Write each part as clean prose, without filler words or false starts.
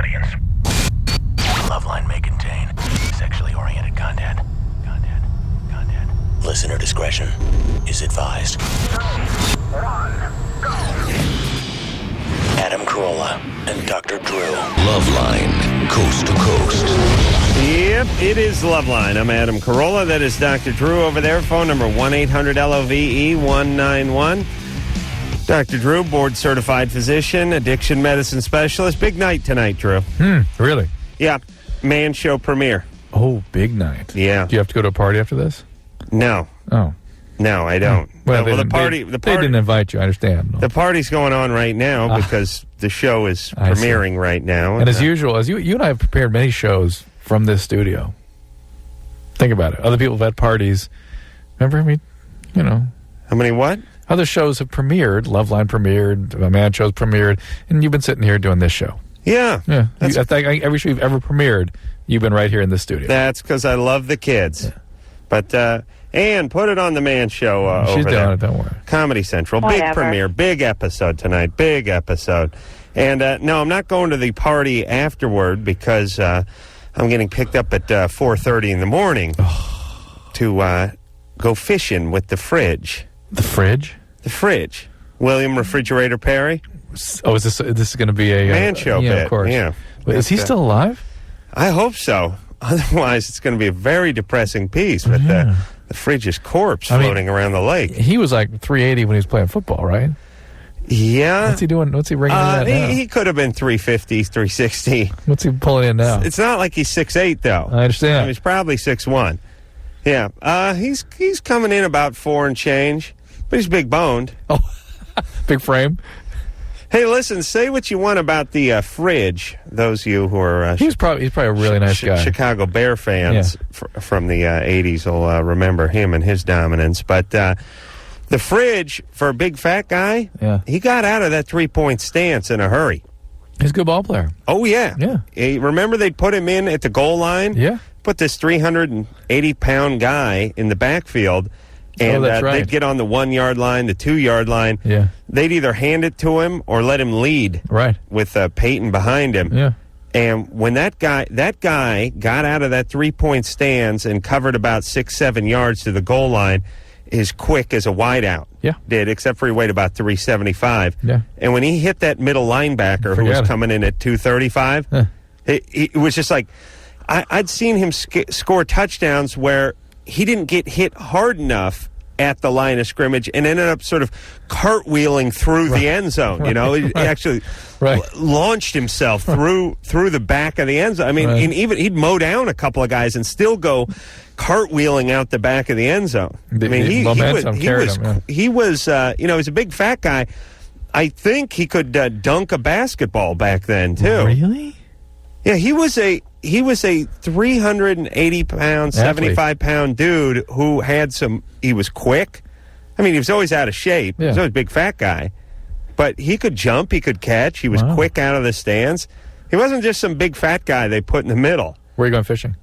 audience. LoveLine may contain sexually oriented content. Listener discretion is advised. 3, 1, go! Adam Carolla and Dr. Drew. LoveLine, coast to coast. Yep, it is LoveLine. I'm Adam Carolla. That is Dr. Drew over there. Phone number 1-800-LOVE-191. Dr. Drew, board-certified physician, addiction medicine specialist. Big night tonight, Drew. Really? Yeah, Man Show premiere. Oh, big night. Yeah. Do you have to go to a party after this? No. Oh. No, I don't. Well, the party. They didn't invite you, I understand. The party's going on right now because the show is premiering right now. And as usual, as you and I have prepared many shows from this studio. Think about it. Other people have had parties. Remember, How many what? Other shows have premiered. LoveLine premiered. My Man Show's premiered. And you've been sitting here doing this show. Yeah. Yeah. I think every show you've ever premiered, you've been right here in this studio. That's because I love the kids. Yeah. But, Ann, put it on the Man Show She's over doing there. It, don't worry. Comedy Central. Whatever. Big premiere. Big episode tonight. Big episode. And, no, I'm not going to the party afterward because I'm getting picked up at 4:30 in the morning to go fishing with the fridge. The fridge? The fridge. William Refrigerator Perry. Oh, is this going to be a Man Show bit? Of course. Yeah. Wait, is he still alive? I hope so. Otherwise, it's going to be a very depressing piece with the fridge's corpse floating around the lake. He was like 380 when he was playing football, right? Yeah. What's he doing? What's he bringing in that now? He could have been 350, 360. What's he pulling in now? It's not like he's 6'8", though. I understand. He's probably 6'1". Yeah. He's coming in about 4 and change, but he's big boned. Oh, big frame. Hey, listen, say what you want about the fridge. Those of you who are he's probably a really nice guy. Chicago Bear fans from the 80s will remember him and his dominance. But the fridge, for a big fat guy, he got out of that three-point stance in a hurry. He's a good ball player. Oh, yeah. Remember they put him in at the goal line? Yeah. Put this 380-pound guy in the backfield. And that's right. They'd get on the 1-yard line, the 2-yard line. Yeah. They'd either hand it to him or let him lead. Right. With Peyton behind him. Yeah. And when that guy got out of that three-point stance and covered about 6-7 yards to the goal line, as quick as a wideout. Yeah. Did, except for he weighed about 375. Yeah. And when he hit that middle linebacker who was coming in at 235, it was just like, I'd seen him score touchdowns where he didn't get hit hard enough at the line of scrimmage and ended up sort of cartwheeling through the end zone. You know, he actually launched himself through the back of the end zone. I mean, and even he'd mow down a couple of guys and still go cartwheeling out the back of the end zone. I mean, he was he's a big fat guy. I think he could dunk a basketball back then too. Really? Yeah, he was a 380-pound, 75-pound dude who had he was quick. I mean, he was always out of shape. He was always a big fat guy. But he could jump, he could catch, he was quick out of the stands. He wasn't just some big fat guy they put in the middle. Where are you going fishing?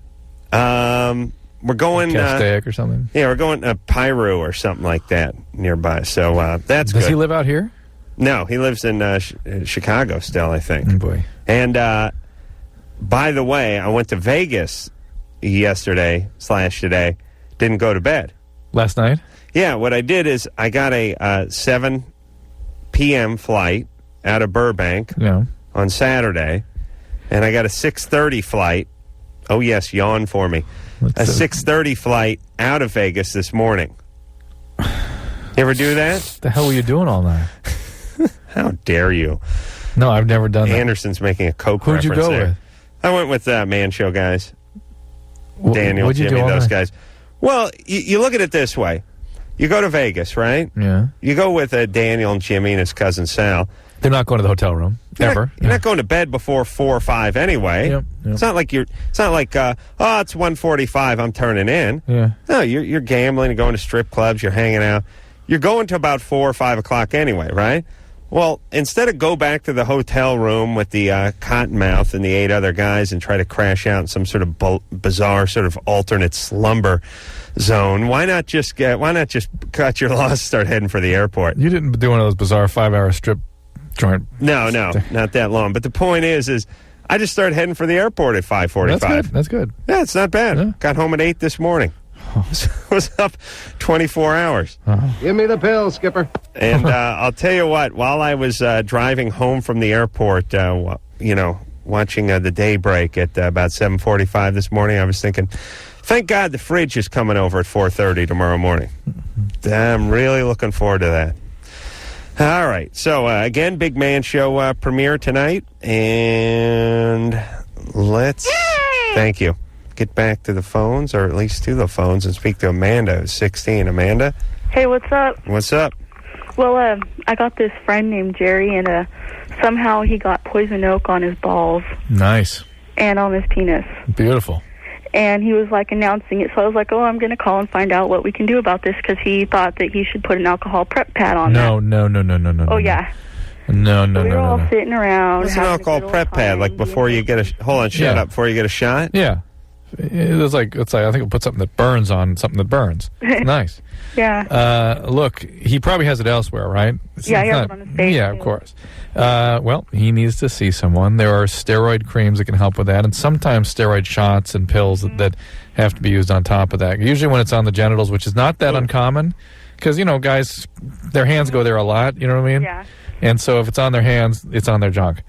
We're going... Castaic or something? Yeah, we're going to Piru or something like that nearby. So that's good. Does he live out here? No, he lives in Chicago still, I think. Oh, boy. And... by the way, I went to Vegas yesterday/today. Didn't go to bed. Last night? Yeah, what I did is I got a 7 p.m. flight out of Burbank on Saturday, and I got a 6:30 flight. Oh, yes, yawn for me. A 6:30 flight out of Vegas this morning. You ever do that? What the hell were you doing all night? How dare you? No, I've never done that. Anderson's making a Coke reference there. Who'd you go with? I went with Man Show guys. Daniel, what'd you Jimmy, do those guys. Well, you look at it this way. You go to Vegas, right? Yeah. You go with Daniel and Jimmy and his cousin Sal. They're not going to the hotel room, ever. You're not going to bed before 4 or 5 anyway. Yep. It's not like it's 1:45, I'm turning in. Yeah. No, you're gambling, you're going to strip clubs, you're hanging out. You're going to about 4 or 5 o'clock anyway, right? Well, instead of go back to the hotel room with the Cottonmouth and the 8 other guys and try to crash out in some sort of bizarre sort of alternate slumber zone, why not just cut your loss, start heading for the airport? You didn't do one of those bizarre 5-hour strip joint. No, not that long. But the point is I just started heading for the airport at 5:45. That's good. Yeah, it's not bad. Yeah. Got home at 8 this morning. Was up 24 hours. Give me the pill, Skipper. And I'll tell you what, while I was driving home from the airport, watching the daybreak at about 7:45 this morning, I was thinking, thank God the fridge is coming over at 4:30 tomorrow morning. I'm really looking forward to that. All right. So, again, Big Man Show premiere tonight. And thank you. Get back to the phones, or at least to the phones, and speak to Amanda, who's 16. Amanda? Hey, what's up? What's up? Well, I got this friend named Jerry, and somehow he got poison oak on his balls. Nice. And on his penis. Beautiful. And he was, announcing it, so I was like, I'm going to call and find out what we can do about this, because he thought that he should put an alcohol prep pad on that. No. Oh, yeah. No. We were all sitting around. What's an alcohol prep pad? Like before you get a... Hold on, shut up. Before you get a shot? Yeah. It's like I think we'll put something that burns on something that burns. It's nice. Yeah. Look, he probably has it elsewhere, right? He has it on his face. Yeah, of course. Well, he needs to see someone. There are steroid creams that can help with that, and sometimes steroid shots and pills that have to be used on top of that. Usually when it's on the genitals, which is not that uncommon, because, guys, their hands go there a lot, you know what I mean? Yeah. And so if it's on their hands, it's on their junk.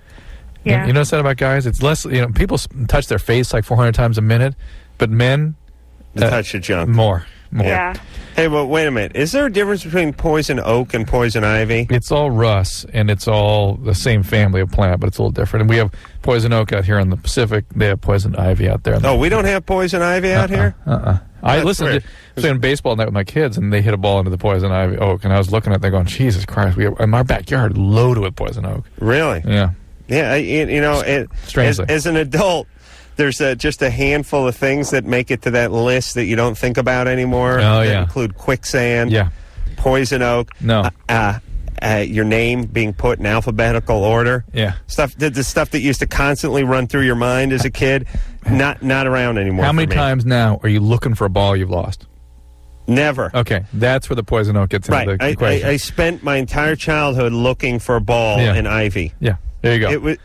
Yeah. You notice that about guys? It's less, people touch their face like 400 times a minute, but men... touch the junk. More. Yeah. Hey, well, wait a minute. Is there a difference between poison oak and poison ivy? It's all Russ, and it's all the same family of plant, but it's a little different. And we have poison oak out here in the Pacific. They have poison ivy out there. We don't have poison ivy out here? I listened to playing baseball night with my kids, and they hit a ball into the poison ivy oak, and I was looking at it, they're going, Jesus Christ, we have, in our backyard loaded with poison oak. Really? Yeah. Yeah, strangely. As an adult, there's just a handful of things that make it to that list that you don't think about anymore. Oh, that include quicksand, poison oak, your name being put in alphabetical order. Yeah. The stuff that used to constantly run through your mind as a kid, not around anymore. How many times now are you looking for a ball you've lost? Never. Okay, that's where the poison oak gets into the equation. I spent my entire childhood looking for a ball in ivy. Yeah, there you go.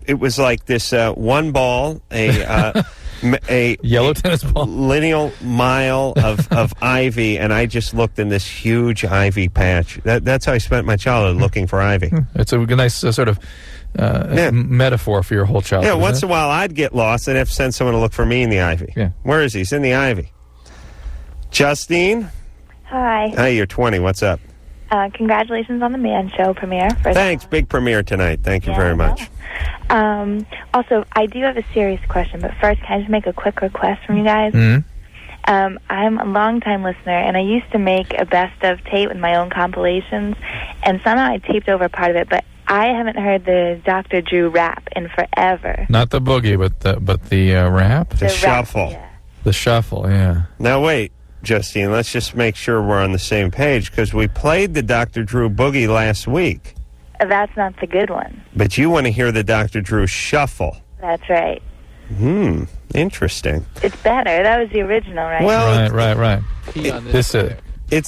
It was like this one ball, a yellow tennis ball, lineal mile of ivy, and I just looked in this huge ivy patch. That's how I spent my childhood, looking for ivy. It's a nice sort of metaphor for your whole childhood. Yeah, once in a while I'd get lost, and have to send someone to look for me in the ivy. Yeah. Where is he? He's in the ivy. Justine? Hi. Hi, you're 20. What's up? Congratulations on the Man Show premiere. Thanks. Big premiere tonight. Thank you very much. Also, I do have a serious question, but first, can I just make a quick request from you guys? Mm-hmm. I'm a long-time listener, and I used to make a best-of tape with my own compilations, and somehow I taped over part of it, but I haven't heard the Dr. Drew rap in forever. Not the boogie, but the rap? The shuffle. Yeah. The shuffle, yeah. Now, wait. Justine, let's just make sure we're on the same page, because we played the Dr. Drew Boogie last week. That's not the good one. But you want to hear the Dr. Drew Shuffle. That's right. Interesting. It's better. That was the original, right? Well, Right. It's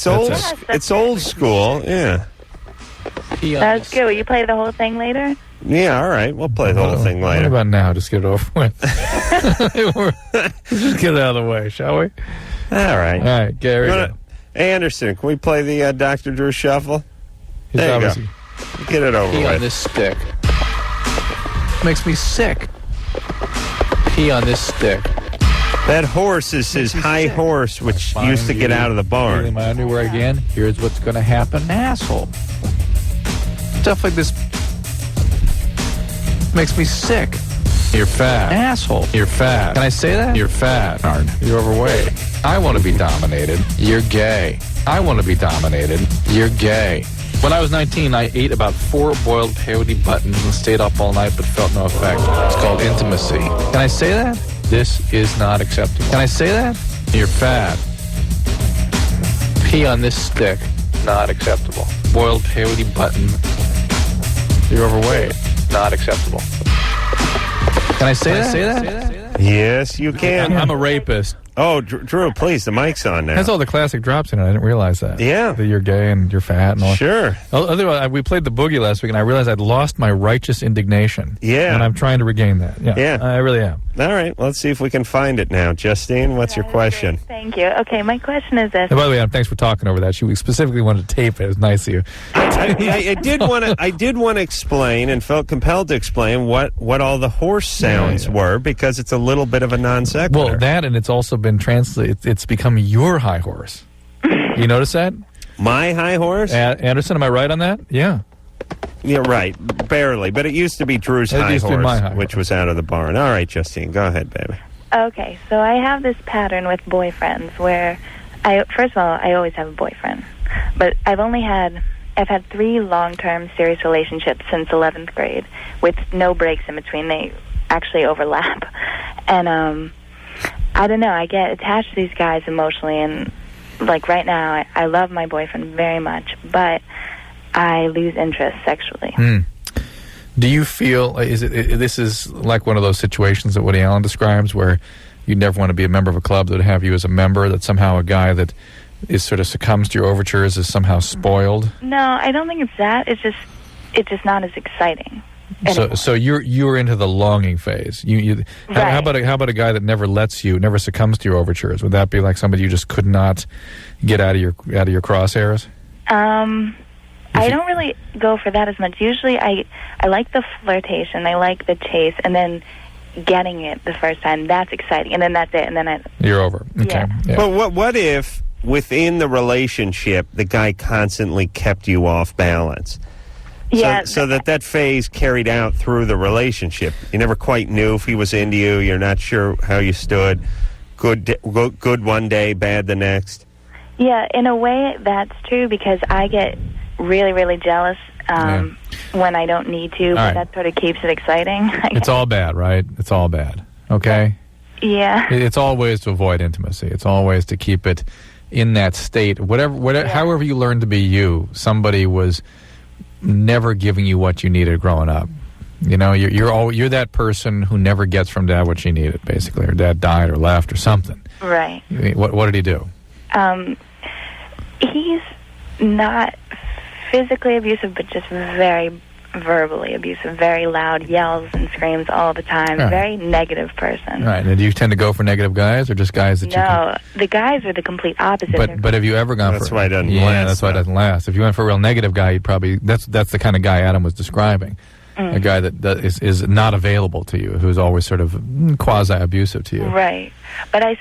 old. It's old school. Yeah. That's good. Will you play the whole thing later? Yeah. All right. We'll play the whole thing later. What about now? Just get it over with. Just get it out of the way, shall we? All right. All right, Gary. Hey, Anderson, can we play the Dr. Drew Shuffle? There you go. Get it over with. Pee on this stick. Makes me sick. Pee on this stick. That horse is his high horse, which used to get out of the barn. Feeling my underwear again. Here's what's going to happen. Asshole. Stuff like this makes me sick. You're fat. Asshole. You're fat. Can I say that? You're fat. You're overweight. I want to be dominated. You're gay. I want to be dominated. You're gay. When I was 19, I ate about 4 boiled peyote buttons and stayed up all night but felt no effect. It's called intimacy. Can I say that? This is not acceptable. Can I say that? You're fat. Pee on this stick. Not acceptable. Boiled peyote button. You're overweight. Not acceptable. Can I say that? Yes, you can. I'm a rapist. Oh, Drew, please, the mic's on now. It has all the classic drops in it. I didn't realize that. Yeah. That you're gay and you're fat and all. Sure. Otherwise, we played the boogie last week, and I realized I'd lost my righteous indignation. Yeah. And I'm trying to regain that. Yeah. I really am. All right. Let's see if we can find it now. Justine, what's your question? Great. Thank you. Okay, my question is this. And by the way, Adam, thanks for talking over that. She specifically wanted to tape it. It was nice of you. I did want to explain and felt compelled to explain what all the horse sounds were, because it's a little bit of a non sequitur. Well, that, and it's also been translated. It's become your high horse. You notice that? My high horse? Anderson, am I right on that? Yeah. You're right. Barely. But it used to be Drew's It high used to be horse, my high which horse. was out of the barn. All right, Justine, go ahead, baby. Okay, so I have this pattern with boyfriends where first of all, I always have a boyfriend. But I've had 3 long-term serious relationships since 11th grade with no breaks in between. They actually overlap. And I don't know, I get attached to these guys emotionally, and like right now I love my boyfriend very much, but I lose interest sexually. Do you feel this is like one of those situations that Woody Allen describes, where you never want to be a member of a club that would have you as a member, that somehow a guy that is sort of succumbs to your overtures is somehow spoiled? No, I don't think it's that. It's just not as exciting. So you're into the longing phase. Right. How about a guy that never succumbs to your overtures? Would that be like somebody you just could not get out of your crosshairs? I don't really go for that as much. Usually I like the flirtation, I like the chase, and then getting it the first time, that's exciting, and then that's it, and then you're over. Okay. Yeah. But what if within the relationship the guy constantly kept you off balance? Yeah. So that phase carried out through the relationship. You never quite knew if he was into you. You're not sure how you stood. Good one day, bad the next. Yeah, in a way that's true, because I get really, really jealous when I don't need to, but that sort of keeps it exciting. It's all bad, right? It's all bad. Okay? Yeah. It's all ways to avoid intimacy. It's all ways to keep it in that state. However you learn to be you, somebody was never giving you what you needed growing up. You know, you're that person who never gets from dad what she needed, basically, or dad died or left or something. Right. What did he do? He's not physically abusive, but just very verbally abusive, very loud, yells and screams all the time, very negative person. Right. And do you tend to go for negative guys, or just guys that No, the guys are the complete opposite. But have you ever gone That's for... why it doesn't last. Yeah, that's why it doesn't last. If you went for a real negative guy, you'd probably... That's the kind of guy Adam was describing. A guy that is not available to you, who's always sort of quasi-abusive to you. Right. But I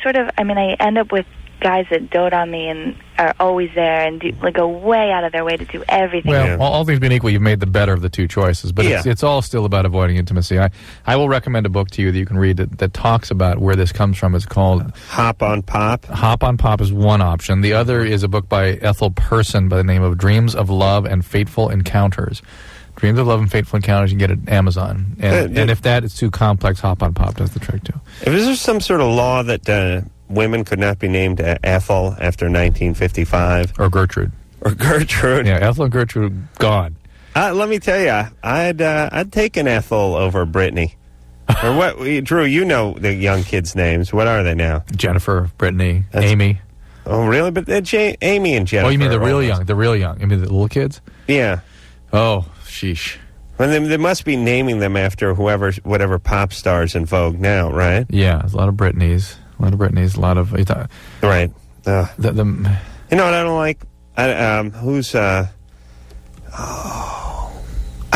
end up with guys that dote on me and are always there and go way out of their way to do everything. Well, all things being equal, you've made the better of the two choices, but it's all still about avoiding intimacy. I will recommend a book to you that you can read that talks about where this comes from. It's called Hop on Pop. Hop on Pop is one option. The other is a book by Ethel Person by the name of Dreams of Love and Fateful Encounters. Dreams of Love and Fateful Encounters, you can get it at Amazon. And if that is too complex, Hop on Pop does the trick too. If there's some sort of law that women could not be named Ethel after 1955. Or Gertrude. Yeah, Ethel and Gertrude, gone. Let me tell you, I'd take an Ethel over Brittany. Or what, Drew, you know the young kids' names. What are they now? Jennifer, Brittany, Amy. Oh, really? But Amy and Jennifer. Oh, you mean the real young? The real young. You mean the little kids? Yeah. Oh, sheesh. Well, they must be naming them after whatever pop stars in vogue now, right? Yeah, there's a lot of Britneys. A lot of... Right. You know what I don't like? I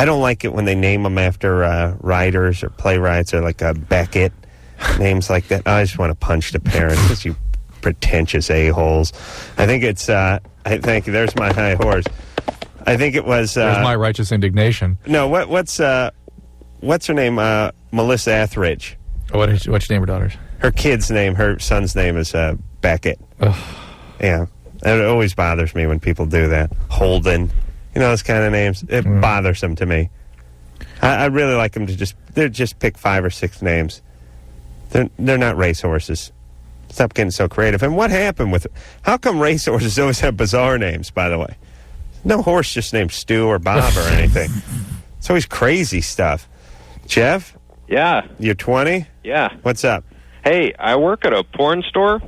don't like it when they name them after writers or playwrights or like Beckett, names like that. I just want to punch the parents, because you pretentious a-holes. I think it's... thank you. There's my high horse. I think it was... There's my righteous indignation. No, what's her name? Melissa Etheridge. What's your name, her daughter's? Her kid's name, her son's name is Beckett. Ugh. Yeah. It always bothers me when people do that. Holden. You know, those kind of names. It bothers them to me. I really like them to just pick 5 or 6 names. They're not racehorses. Stop getting so creative. And what happened with... How come racehorses always have bizarre names, by the way? No horse just named Stu or Bob or anything. It's always crazy stuff. Jeff? Yeah. You're 20? Yeah. What's up? Hey, I work at a porn store,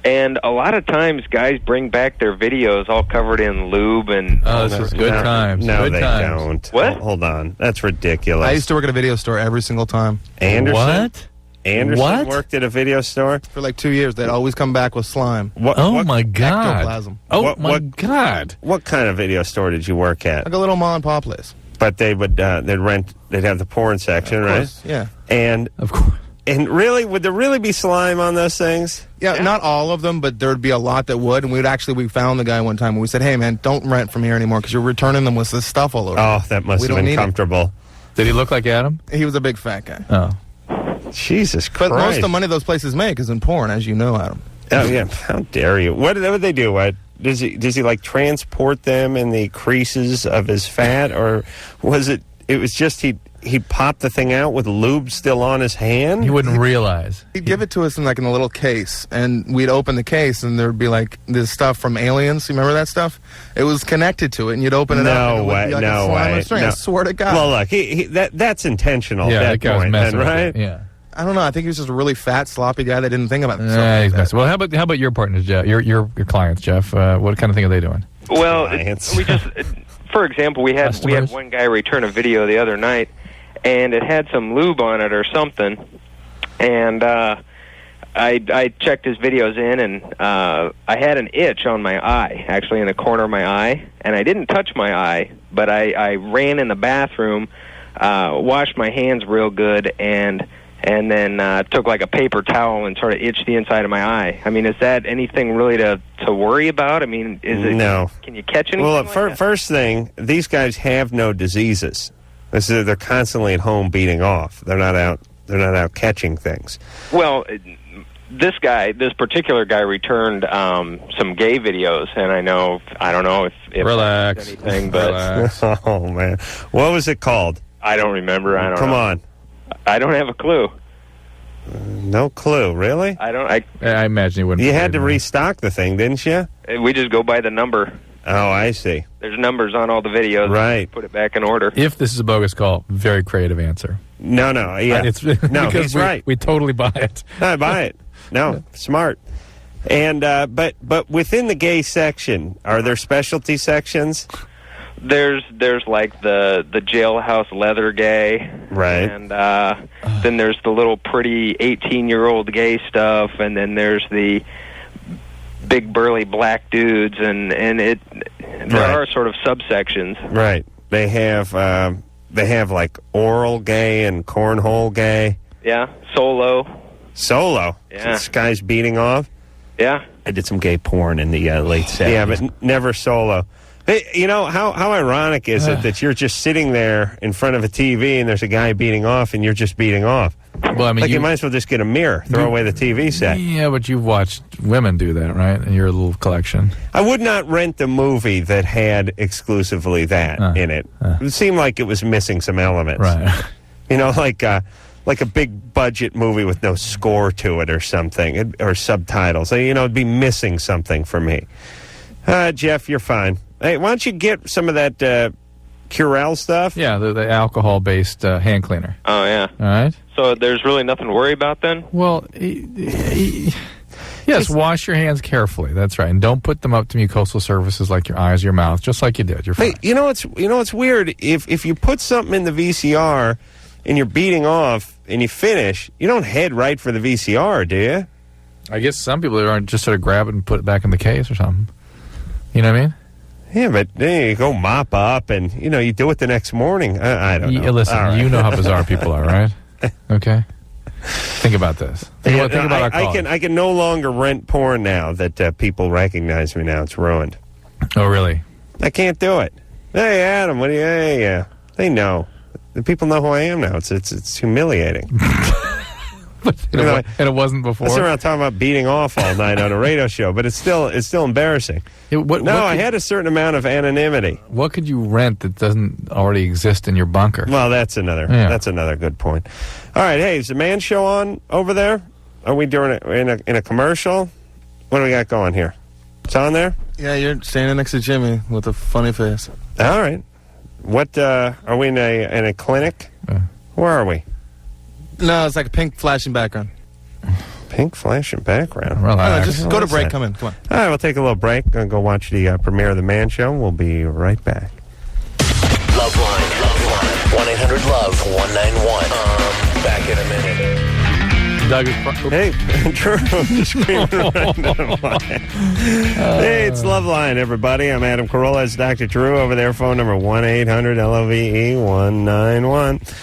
and a lot of times guys bring back their videos all covered in lube and... Oh, this is good times. No, good they times. don't. What? Hold on. That's ridiculous. I used to work at a video store every single time. Anderson? What? Anderson What? worked at a video store? For like 2 years, they'd always come back with slime. Oh, my God. Ectoplasm. Oh, my God. What kind of video store did you work at? Like a little mom and pop place. But they would, they'd have the porn section, Of right? course, yeah. And, Of course. and really, would there really be slime on those things? Yeah, not all of them, but there would be a lot that would. And we found the guy one time and we said, hey, man, don't rent from here anymore because you're returning them with this stuff all over. Oh, that must We have don't been need it. comfortable. Did he look like Adam? He was a big fat guy. Oh. Jesus But Christ. most of the money those places make is in porn, as you know, Adam. Oh, yeah. How dare you? What would they do? What? Does he like transport them in the creases of his fat? Or was it was just he'd pop the thing out with lube still on his hand? He wouldn't realize. He'd give it to us in a little case, and we'd open the case, and there'd be like this stuff from Aliens. You remember that stuff? It was connected to it, and you'd open it up. And it would be like a slime and string. I swear to God. Well, look, that's intentional Yeah, at that that guy was point, messing then, with right? it. Yeah. I don't know. I think he was just a really fat, sloppy guy that didn't think about himself. He's like that. messing. Well, how about your partners, Jeff? Your clients, Jeff? What kind of thing are they doing? Well, Clients. we just, for example, we had Customers? one guy return a video the other night, and it had some lube on it or something, and I checked his videos in, and I had an itch on my eye, actually in the corner of my eye, and I didn't touch my eye, but I ran in the bathroom, washed my hands real good, and then took like a paper towel and sort of itched the inside of my eye. I mean, is that anything really to worry about? I mean, is it? No. Can you catch anything? Well, like that? first thing, these guys have no diseases. They're constantly at home beating off. They're not out catching things. Well, this particular guy returned some gay videos, and I don't know if Relax. that's anything, but Relax. Oh man, what was it called? I don't remember. I don't Come know. on, I don't have a clue. no clue, really? I imagine he wouldn't. You had to restock the thing, didn't you? we just go by the number. Oh, I see. There's numbers on all the videos. Right. Put it back in order. If this is a bogus call, very creative answer. No, yeah, It's no, because he's right. We totally buy it. I buy it. No, smart. And but within the gay section, are there specialty sections? There's like the jailhouse leather gay, Right. And then there's the little pretty 18-year-old gay stuff, and then there's the big burly black dudes, and there Right. are sort of subsections. Right. They have like oral gay and cornhole gay. Yeah, solo. Solo. Yeah. This guy's beating off. Yeah. I did some gay porn in the late 70s. Yeah, but never solo. Hey, you know, how ironic is it that you're just sitting there in front of a TV and there's a guy beating off and you're just beating off? Well, I mean, Like, you might as well just get a mirror, throw away the TV set. Yeah, but you've watched women do that, right? In your little collection. I would not rent the movie that had exclusively that in it. It seemed like it was missing some elements. Right. You know, like a big budget movie with no score to it or something, or subtitles. You know, it'd be missing something for me. Jeff, you're fine. Hey, why don't you get some of that Curel stuff? Yeah, the alcohol-based hand cleaner. Oh, yeah. All right. So there's really nothing to worry about then? Well, yes, wash your hands carefully. That's right, and don't put them up to mucosal surfaces like your eyes, your mouth, just like you did. You're fine. Hey, you know what's weird? If you put something in the VCR and you're beating off and you finish, you don't head right for the VCR, do you? I guess some people aren't just sort of grab it and put it back in the case or something. You know what I mean? Yeah, but then you go mop up and, you know, you do it the next morning. I don't know. Listen, All right. you know how bizarre people are, right? Okay. Think about this. Think about our call. I can no longer rent porn now that people recognize me now. It's ruined. Oh, really? I can't do it. Hey, Adam, what do you? Hey, they know. The people know who I am now. It's humiliating. And it wasn't before. I sit around talking about beating off all night on a radio show, but it's still embarrassing. I had a certain amount of anonymity. What could you rent that doesn't already exist in your bunker? Well, that's another good point. All right, hey, is the Man Show on over there? Are we doing it in a commercial? What do we got going here? It's on there? Yeah, you're standing next to Jimmy with a funny face. All right. What are we in a clinic? Where are we? No, it's like a pink flashing background. Pink flashing background. Relax. Just go to break. Come on. All right, we'll take a little break. Gonna go watch the premiere of The Man Show. We'll be right back. LoveLine. 1-800-LOVE-191. Back in a minute. Doug is Hey, Drew, just screaming right now. Hey, it's LoveLine, everybody. I'm Adam Carolla. It's Dr. Drew over there. Phone number 1-800-LOVE-191.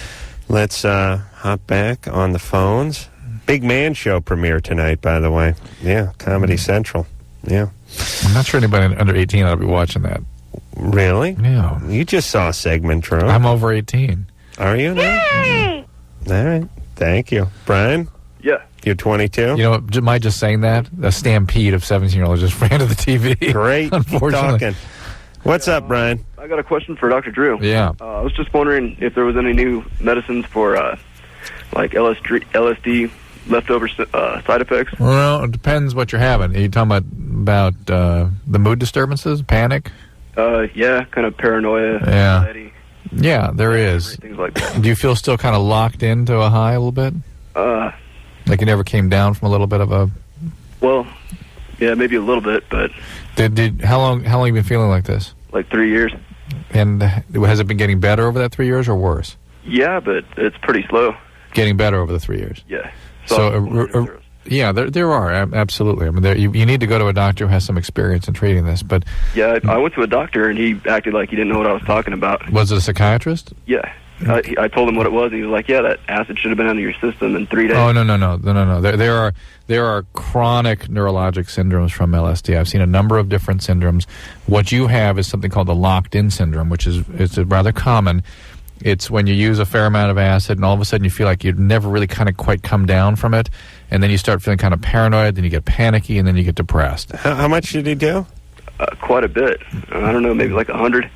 Let's hop back on the phones. Big Man Show premiere tonight, by the way. Yeah, Comedy Central. Yeah. I'm not sure anybody under 18 ought to be watching that. Really? Yeah. You just saw a segment, Drew. I'm over 18. Are you now? Yay! All right. Thank you. Brian? Yeah. You're 22? You know, am I just saying that? A stampede of 17-year-olds just ran to the TV. Great. Unfortunately. Talking. What's up, Brian? I got a question for Dr. Drew. Yeah. I was just wondering if there was any new medicines for, like LSD leftover side effects. Well, it depends what you're having. Are you talking about the mood disturbances, panic? Yeah, kind of paranoia, Yeah. anxiety. Yeah, there is. Things like that. Do you feel still kind of locked into a high a little bit? Like you never came down from a little bit of a... Well, yeah, maybe a little bit, but... How long have you been feeling like this? Like 3 years. And has it been getting better over that 3 years or worse? Yeah, but it's pretty slow. Getting better over the 3 years? Yeah. Yeah, there are, absolutely. I mean, you need to go to a doctor who has some experience in treating this, but... Yeah, I went to a doctor, and he acted like he didn't know what I was talking about. Was it a psychiatrist? Yeah. I told him what it was, and he was like, yeah, that acid should have been out of your system in 3 days. Oh, no. There are chronic neurologic syndromes from LSD. I've seen a number of different syndromes. What you have is something called the locked-in syndrome, which is rather common. It's when you use a fair amount of acid, and all of a sudden you feel like you'd never really kind of quite come down from it, and then you start feeling kind of paranoid, then you get panicky, and then you get depressed. How much did he do? Quite a bit. I don't know, maybe like 100.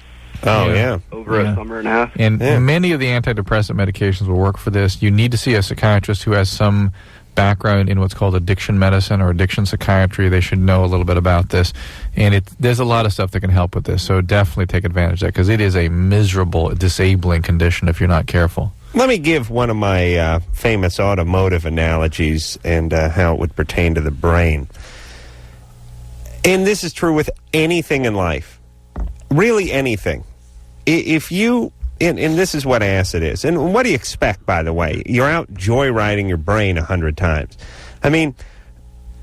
Oh, yeah. Over a summer and a half. And many of the antidepressant medications will work for this. You need to see a psychiatrist who has some background in what's called addiction medicine or addiction psychiatry. They should know a little bit about this. And there's a lot of stuff that can help with this, so definitely take advantage of that because it is a miserable, disabling condition if you're not careful. Let me give one of my famous automotive analogies and how it would pertain to the brain. And this is true with anything in life. Really anything. If you, and this is what acid is, and what do you expect, by the way? You're out joyriding your brain 100 times. I mean,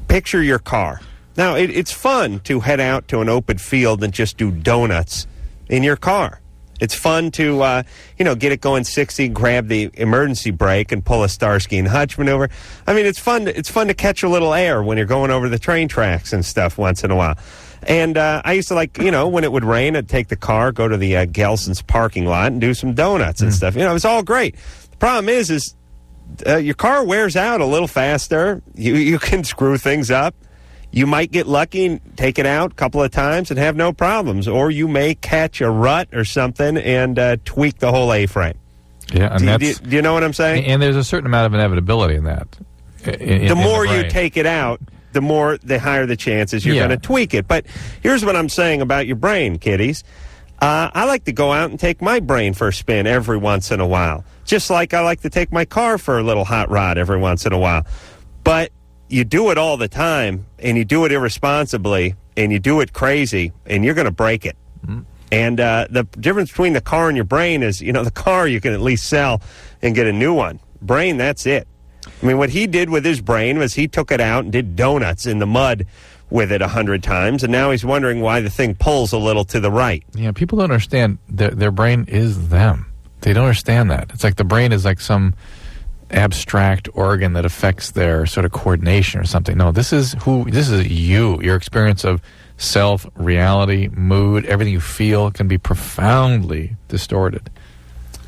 picture your car. Now, it's fun to head out to an open field and just do donuts in your car. It's fun to, get it going 60, grab the emergency brake, and pull a Starsky and Hutch maneuver. I mean, it's fun to catch a little air when you're going over the train tracks and stuff once in a while. And I used to when it would rain, I'd take the car, go to the Gelson's parking lot, and do some donuts and stuff. It was all great. The problem is your car wears out a little faster. You can screw things up. You might get lucky and take it out a couple of times and have no problems. Or you may catch a rut or something and tweak the whole A-frame. Yeah, and do you know what I'm saying? And there's a certain amount of inevitability in that. The more you take it out, the higher the chances you're going to tweak it. But here's what I'm saying about your brain, kiddies. I like to go out and take my brain for a spin every once in a while. Just like I like to take my car for a little hot rod every once in a while. But you do it all the time, and you do it irresponsibly, and you do it crazy, and you're going to break it. And the difference between the car and your brain is, the car you can at least sell and get a new one. Brain, that's it. I mean, what he did with his brain was he took it out and did donuts in the mud with it 100 times, and now he's wondering why the thing pulls a little to the right. Yeah, people don't understand their brain is them. They don't understand that. It's like the brain is like some abstract organ that affects their sort of coordination or something. No, this is you. Your experience of self, reality, mood, everything you feel can be profoundly distorted.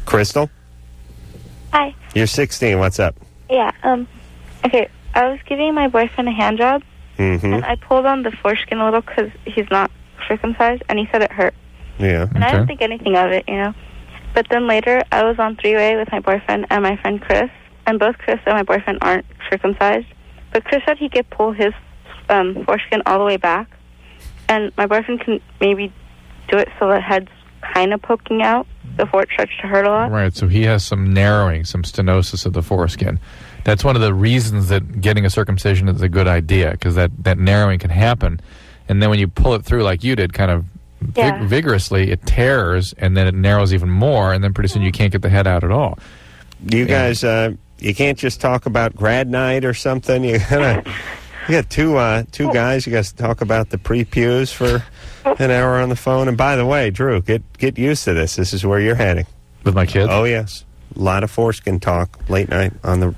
Crystal? Hi. You're 16. What's up? Yeah, okay, I was giving my boyfriend a hand job, and I pulled on the foreskin a little because he's not circumcised, and he said it hurt. Yeah. And I didn't think anything of it, But then later, I was on three-way with my boyfriend and my friend Chris, and both Chris and my boyfriend aren't circumcised. But Chris said he could pull his foreskin all the way back, and my boyfriend can maybe do it so the head's kind of poking out. the fort starts to hurt a lot. Right, so he has some narrowing, some stenosis of the foreskin. That's one of the reasons that getting a circumcision is a good idea, because that narrowing can happen. And then when you pull it through like you did, kind of vigorously, it tears, and then it narrows even more, and then pretty soon you can't get the head out at all. You guys, you can't just talk about grad night or something. You got two guys. You guys talk about the pre-pews for an hour on the phone. And by the way, Drew, get used to this. This is where you're heading with my kids. Oh yes, a lot of foreskin talk late night on the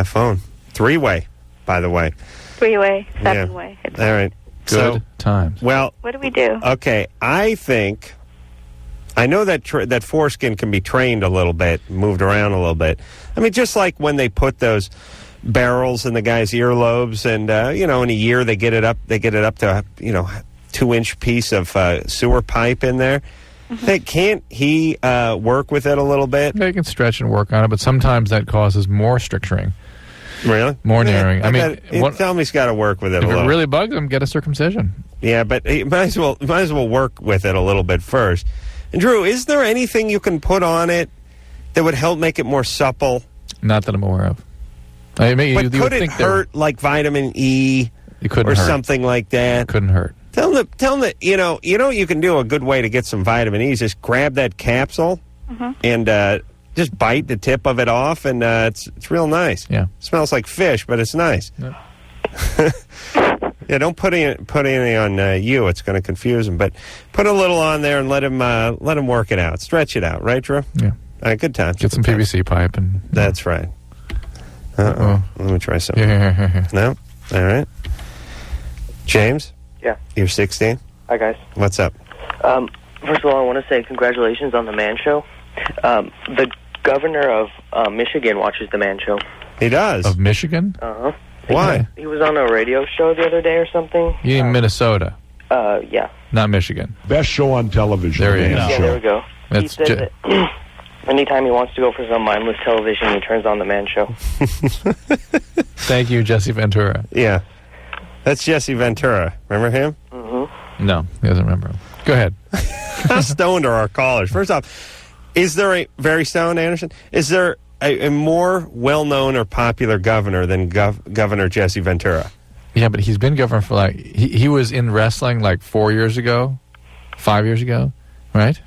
phone. 3-way, by the way. 3-way, 7-way. All right. Good times. Well, what do we do? Okay, I know that foreskin can be trained a little bit, moved around a little bit. I mean, just like when they put those barrels in the guy's earlobes, and in a year they get it up to 2-inch piece of sewer pipe in there. Mm-hmm. Can't he work with it a little bit? They can stretch and work on it, but sometimes that causes more stricturing. Really? More narrowing. Tell me he's got to work with it a little. If it really bugs him, get a circumcision. Yeah, but he might as well work with it a little bit first. And Drew, is there anything you can put on it that would help make it more supple? Not that I'm aware of. But could it hurt like vitamin E or something like that? It couldn't hurt. Tell them that you can do a good way to get some vitamin E. Just grab that capsule and just bite the tip of it off, and it's real nice. Yeah, it smells like fish, but it's nice. Yep. Yeah, don't put any on you. It's going to confuse him. But put a little on there and let him work it out. Stretch it out, right, Drew? Yeah. All right, good time. Get some PVC pipe and. That's right. Let me try something. Yeah. No? All right. James? Yeah. You're 16? Hi, guys. What's up? First of all, I want to say congratulations on the Man Show. The governor of Michigan watches the Man Show. He does? Of Michigan? Uh-huh. Why? He was on a radio show the other day or something. You mean Minnesota? Yeah. Not Michigan. Best show on television. There he is. Yeah, there we go. He said that anytime he wants to go for some mindless television, he turns on the Man Show. Thank you, Jesse Ventura. Yeah. That's Jesse Ventura. Remember him? Mm-hmm. No, he doesn't remember him. Go ahead. How stoned are our callers? First off, is there a very stoned, Anderson? Is there a more well-known or popular governor than Governor Jesse Ventura? Yeah, but he's been governor for he was in wrestling 4 years ago, 5 years ago, right?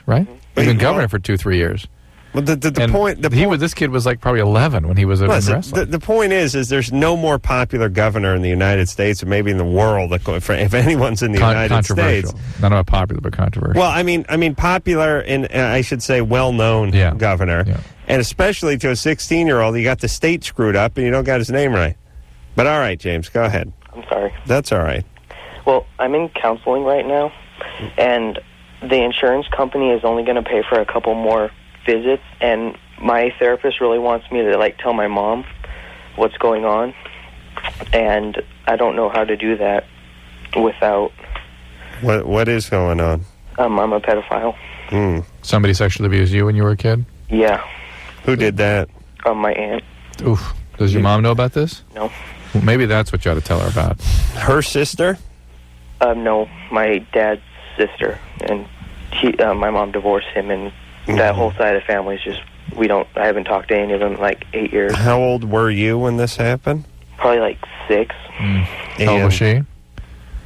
He's been governor for 2-3 years. Well, this kid was probably 11 when he was in wrestling. The point is there's no more popular governor in the United States, or maybe in the world, if anyone's in the United States. Not about popular, but controversial. Well, I mean popular, and I should say well-known governor, and especially to a 16-year-old, you got the state screwed up, and you don't got his name right. But all right, James, go ahead. I'm sorry. That's all right. Well, I'm in counseling right now, and the insurance company is only going to pay for a couple more visits, and my therapist really wants me to tell my mom what's going on, and I don't know how to do that without. What is going on? I'm a pedophile. Somebody sexually abused you when you were a kid? Yeah. Who did that? My aunt. Oof. Does your mom know about this? No. Well, maybe that's what you ought to tell her about. Her sister? No, my dad's sister, and my mom divorced him, and that whole side of the family is just, I haven't talked to any of them in 8 years. How old were you when this happened? Probably 6. How old was she?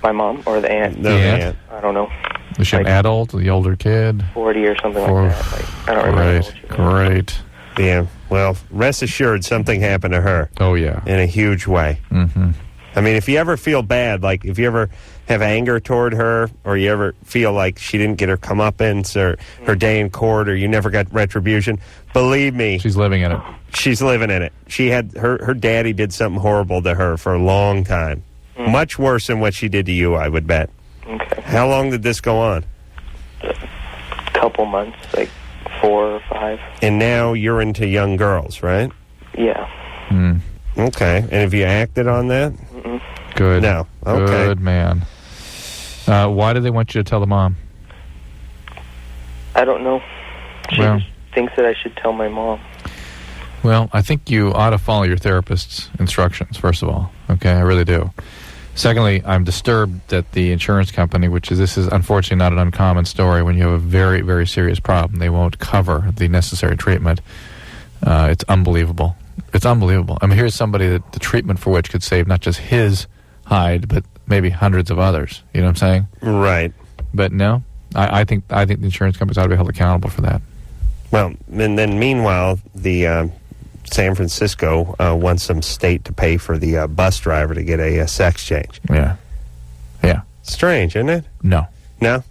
My mom or the aunt? The aunt? I don't know. Was she an adult, the older kid? 40 or something like that. I don't remember. Great. Yeah, well, rest assured something happened to her. Oh, yeah. In a huge way. Mm-hmm. I mean, if you ever feel bad, if you ever have anger toward her, or you ever feel like she didn't get her comeuppance or her day in court, or you never got retribution, believe me. She's living in it. She's living in it. She had her daddy did something horrible to her for a long time. Much worse than what she did to you, I would bet. Okay. How long did this go on? A couple months, 4 or 5. And now you're into young girls, right? Yeah. Okay. And have you acted on that? Mm-mm. Good. No. Okay. Good man. Why do they want you to tell the mom? I don't know. She just thinks that I should tell my mom. Well, I think you ought to follow your therapist's instructions, first of all. Okay, I really do. Secondly, I'm disturbed that the insurance company, this is unfortunately not an uncommon story, when you have a very, very serious problem, they won't cover the necessary treatment. It's unbelievable. It's unbelievable. I mean, here's somebody that the treatment for which could save not just his hide, but maybe hundreds of others. You know what I'm saying? Right. But no, I think the insurance companies ought to be held accountable for that. Well, and then meanwhile, the San Francisco wants some state to pay for the bus driver to get a sex change. Yeah. Yeah. Strange, isn't it? No. No?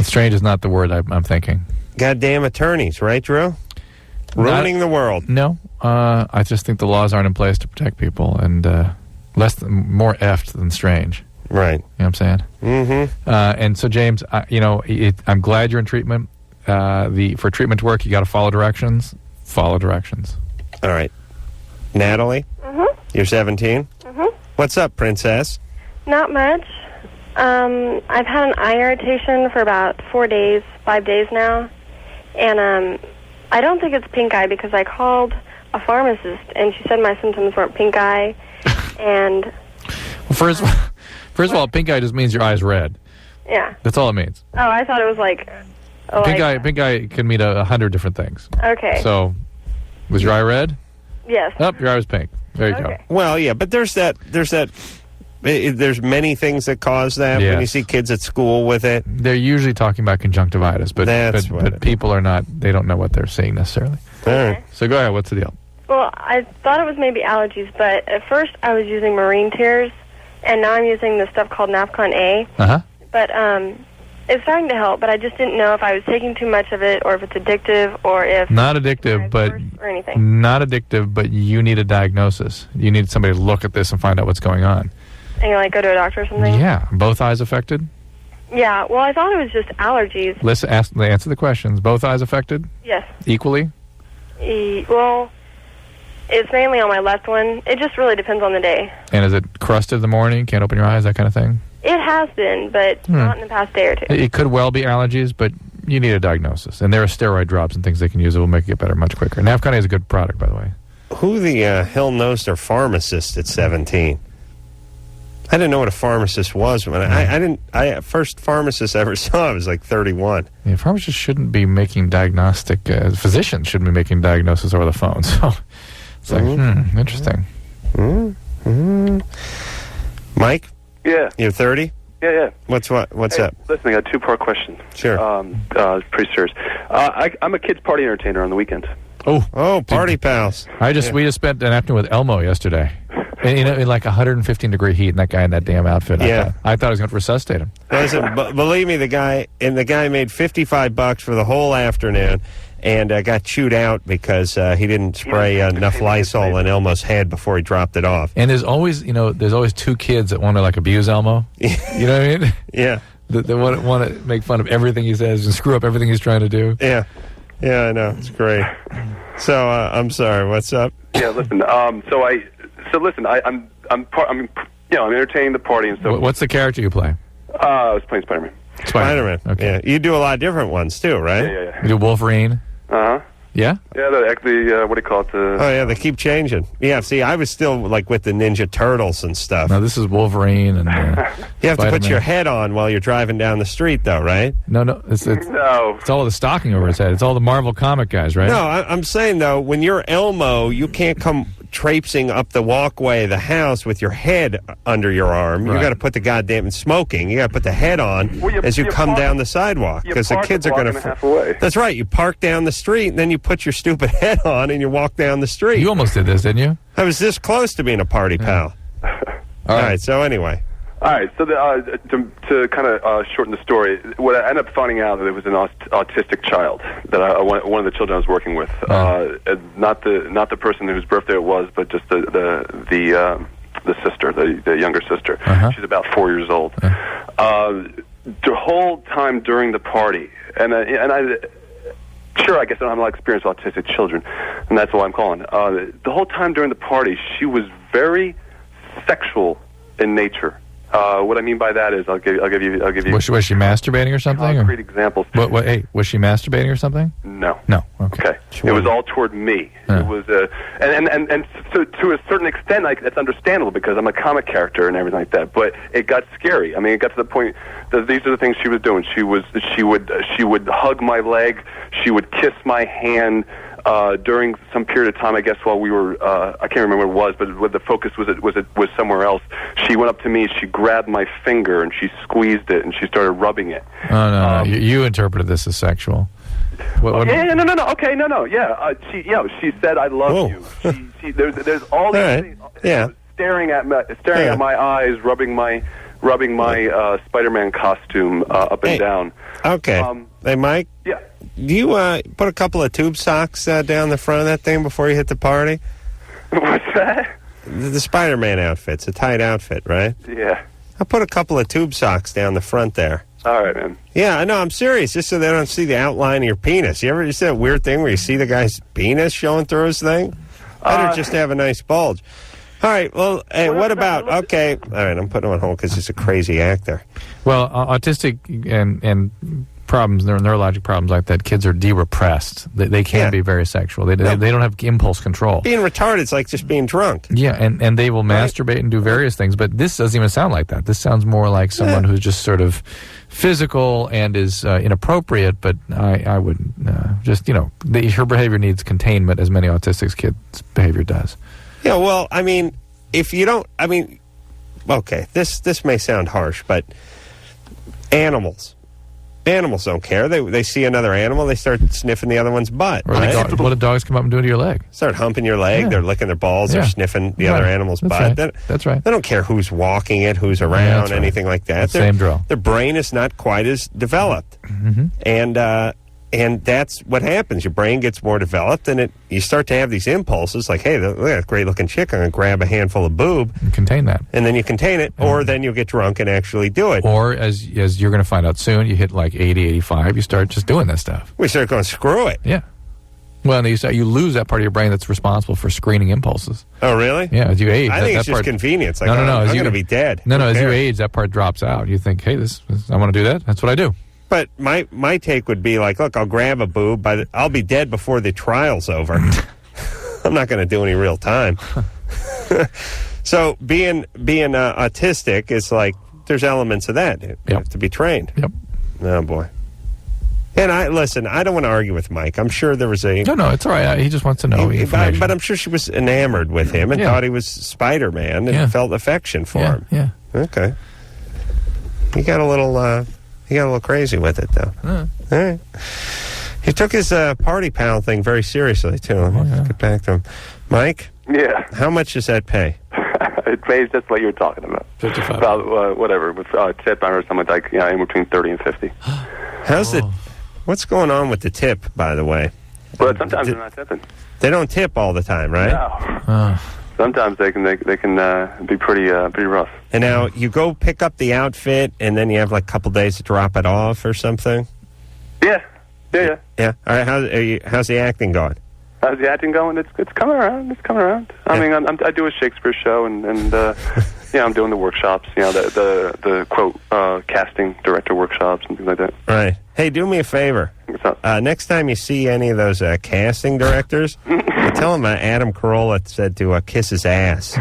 Strange is not the word I'm thinking. Goddamn attorneys, right, Drew? Ruining the world. No. I just think the laws aren't in place to protect people, and more effed than strange. Right. You know what I'm saying? Mm-hmm. And so, James, I'm glad you're in treatment. For treatment to work, you got to follow directions. Follow directions. All right. Natalie? Mm-hmm. You're 17? Mm-hmm. What's up, princess? Not much. I've had an eye irritation for about 5 days now. And I don't think it's pink eye because I called a pharmacist and she said my symptoms weren't pink eye. And well, first of all, pink eye just means your eye's red. Yeah. That's all it means. Oh, I thought it was like... Pink eye can mean 100 different things. Okay. So, was your eye red? Yes. Oh, your eye was pink. There you go. Well, yeah, but there's many things that cause that. Yes. When you see kids at school with it. They're usually talking about conjunctivitis, but people are not, they don't know what they're seeing necessarily. All right. So go ahead, what's the deal? Well, I thought it was maybe allergies, but at first I was using marine tears, and now I'm using this stuff called Nafcon A. Uh-huh. But it's starting to help, but I just didn't know if I was taking too much of it or if it's addictive or if... Not addictive, but... Or anything. Not addictive, but you need a diagnosis. You need somebody to look at this and find out what's going on. And you go to a doctor or something? Yeah. Both eyes affected? Yeah. Well, I thought it was just allergies. Listen, answer the questions. Both eyes affected? Yes. Equally? Well, it's mainly on my left one. It just really depends on the day. And is it crusted in the morning? Can't open your eyes, that kind of thing? It has been, but not in the past day or two. It could well be allergies, but you need a diagnosis. And there are steroid drops and things they can use that will make it get better much quicker. Nafcon A is a good product, by the way. Who the hell knows their pharmacist at 17? I didn't know what a pharmacist was. When first pharmacist I ever saw was like 31. Yeah, pharmacists shouldn't be making diagnostic... physicians shouldn't be making diagnosis over the phone. So it's like, interesting. Mike? Yeah. You're 30? Yeah. What's up? Listen, I got a two-part question. Sure. Pretty serious. I'm a kids' party entertainer on the weekends. Oh, party pals. We just spent an afternoon with Elmo yesterday. In like 115-degree heat, and that guy in that damn outfit. Yeah. I thought I was going to resuscitate him. Listen, believe me, the guy made $55 for the whole afternoon, and got chewed out because he didn't spray enough Lysol in Elmo's head before he dropped it off. And there's always two kids that want to abuse Elmo. You know what I mean? Yeah. They want to make fun of everything he says and screw up everything he's trying to do. Yeah. Yeah, I know. It's great. So I'm sorry. What's up? Yeah. Listen. I'm entertaining the party and stuff. What's the character you play? I was playing Spider-Man. Spider-Man. Okay. Yeah. You do a lot of different ones too, right? Yeah. You do Wolverine. Uh-huh. Yeah? Yeah, what do you call it? Oh, yeah, they keep changing. Yeah, see, I was still, with the Ninja Turtles and stuff. No, this is Wolverine and you have Spider-Man. to put your head on while you're driving down the street, though, right? No. It's all the stocking over his head. It's all the Marvel comic guys, right? No, I'm saying, though, when you're Elmo, you can't come traipsing up the walkway of the house with your head under your arm. Right. You got to put the goddamn smoking. You got to put the head on as you come down the sidewalk because the kids are going to. That's right. You park down the street and then you put your stupid head on and you walk down the street. You almost did this, didn't you? I was this close to being a party pal. All right. So anyway. All right. So to kind of shorten the story, what I ended up finding out that it was an autistic child that one of the children I was working with, not the person whose birthday it was, but just the sister, the younger sister. Uh-huh. She's about 4 years old. The whole time during the party, and I. Sure, I guess I don't have a lot of experience with autistic children, and that's why I'm calling. The whole time during the party, she was very sexual in nature. What I mean by that is, I'll give you. Was she masturbating or something? Concrete examples. Hey, was she masturbating or something? No. No. Okay. It was all toward me. It was and so to a certain extent, like, that's understandable because I'm a comic character and everything like that. But it got scary. I mean, it got to the point that these are the things she was doing. She would hug my leg. She would kiss my hand. During some period of time, I guess while we were, I can't remember what it was, but the focus was somewhere else. She went up to me, she grabbed my finger, and she squeezed it, and she started rubbing it. Oh, no. You interpreted this as sexual. What? Yeah, no. Okay, no. Yeah, she said, "I love you." There's all these things. Yeah. Staring at my eyes, rubbing my Spider-Man costume up and down. Okay. Hey, Mike? Yeah. Do you put a couple of tube socks down the front of that thing before you hit the party? What's that? The Spider-Man outfit's a tight outfit, right? Yeah. I put a couple of tube socks down the front there. All right, man. Yeah, I know. I'm serious, just so they don't see the outline of your penis. You ever see that weird thing where you see the guy's penis showing through his thing? Better just have a nice bulge. All right, well, hey, what about, okay, all right, I'm putting him on hold because he's a crazy actor. Well, autistic and problems, neurologic problems like that, kids are de-repressed. They can be very sexual. They don't have impulse control. Being retarded is like just being drunk. Yeah, and they will masturbate and do various things, but this doesn't even sound like that. This sounds more like someone who's just sort of physical and is inappropriate, but I wouldn't, her behavior needs containment as many autistic kids' behavior does. Yeah, well, I mean, if you don't, okay, this may sound harsh, but animals don't care. They see another animal, they start sniffing the other one's butt. Or what do dogs come up and do to your leg? Start humping your leg, they're licking their balls, they're sniffing the other animal's butt. Right. That's right. They don't care who's walking it, who's around, anything like that. Same drill. Their brain is not quite as developed. Mm-hmm. And that's what happens. Your brain gets more developed, and you start to have these impulses like, hey, look at that great-looking chick. I'm going to grab a handful of boob. And contain that. And then you contain it, or then you'll get drunk and actually do it. Or, as you're going to find out soon, you hit like 80, 85, you start just doing this stuff. We start going, screw it. Yeah. Well, you lose that part of your brain that's responsible for screening impulses. Oh, really? Yeah, as you age. I think it's just convenience. Like, no. I'm going to be dead. No, as you age, that part drops out. You think, hey, I want to do that. That's what I do. But my take would be like, look, I'll grab a boob, but I'll be dead before the trial's over. I'm not going to do any real time. So being autistic is like, there's elements of that. You have to be trained. Yep. Oh, boy. And I don't want to argue with Mike. I'm sure there was a... No, it's all right. He just wants to know information. But I'm sure she was enamored with him and thought he was Spider-Man and felt affection for him. Yeah. Okay. He got a little crazy with it, though. All right. He took his party pal thing very seriously, too. Let's get back to him. Mike? Yeah. How much does that pay? It pays just what you were talking about. 55. About, whatever, with tip or something like, in between 30 and 50. What's going on with the tip, by the way? But sometimes they're not tipping. They don't tip all the time, right? No. Sometimes they can be pretty rough. And now you go pick up the outfit, and then you have like a couple days to drop it off or something. Yeah. All right. How's the acting going? How's the acting going? It's coming around. I mean, I do a Shakespeare show, and I'm doing the workshops. The quote casting director workshops and things like that. Right. Hey, do me a favor. What's up? Next time you see any of those casting directors, tell them Adam Carolla said to kiss his ass.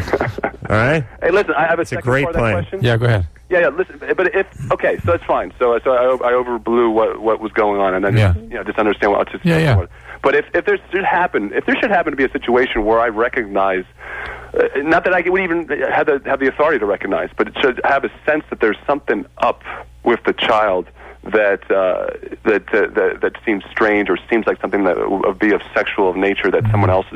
All right? Hey, listen, I have a second great part of that plan. question. Yeah, go ahead. Yeah, listen, but so that's fine. So I overblew what was going on, and then just understand what autism was. But if there should happen to be a situation where I recognize, not that I would even have the authority to recognize, but it should have a sense that there's something up with the child that seems strange or seems like something that would be of sexual nature that someone else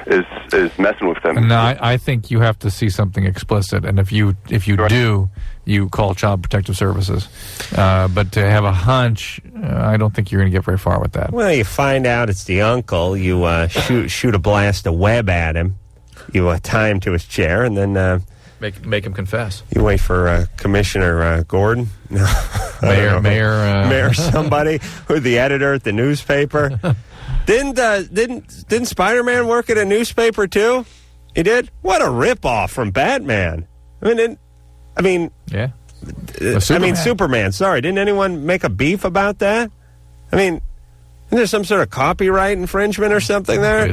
is messing with them. No, I think you have to see something explicit, and if you do, you call Child Protective Services. But to have a hunch, I don't think you're going to get very far with that. Well, you find out it's the uncle. You shoot a blast of web at him. You tie him to his chair, and then make him confess. You wait for Commissioner Gordon, Mayor, somebody, or the editor at the newspaper. Didn't Spider-Man work at a newspaper too? He did. What a ripoff from Batman. Superman. Sorry, didn't anyone make a beef about that? I mean, Isn't there some sort of copyright infringement or something there?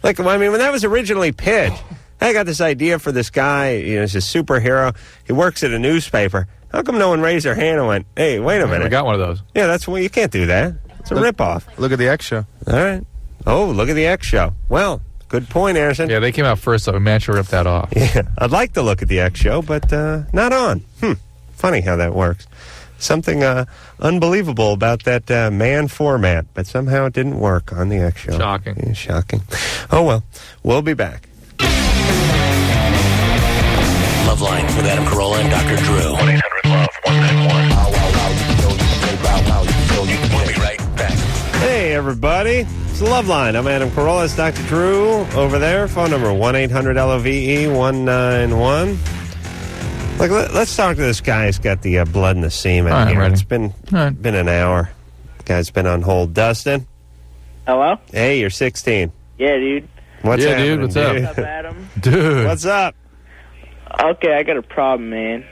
Like, I mean, when that was originally pitched, I got this idea for this guy. He's a superhero. He works at a newspaper. How come no one raised their hand and went, hey, wait a minute. We got one of those. Yeah, you can't do that. It's a ripoff. Look at the X Show. All right. Oh, look at the X Show. Well, good point, Anderson. Yeah, they came out first, so we managed to rip that off. Yeah, I'd like to look at the X Show, but not on. Funny how that works. Something unbelievable about that man format, but somehow it didn't work on the X Show. Shocking. Yeah, shocking. Oh, well, we'll be back. LoveLine with Adam Carolla and Dr. Drew. 1-800-LOVE-191. We'll be right back. Hey, everybody. It's LoveLine. I'm Adam Carolla. It's Dr. Drew over there. Phone number 1-800-LOVE-191. Like, let's talk to this guy who's got the blood in the semen. All right, here. ready. It's been an hour. Guy's been on hold. Dustin? Hello? Hey, you're 16. Yeah, dude. What's happening, what's up? What's up, Adam? Dude. What's up? Okay, I got a problem, man.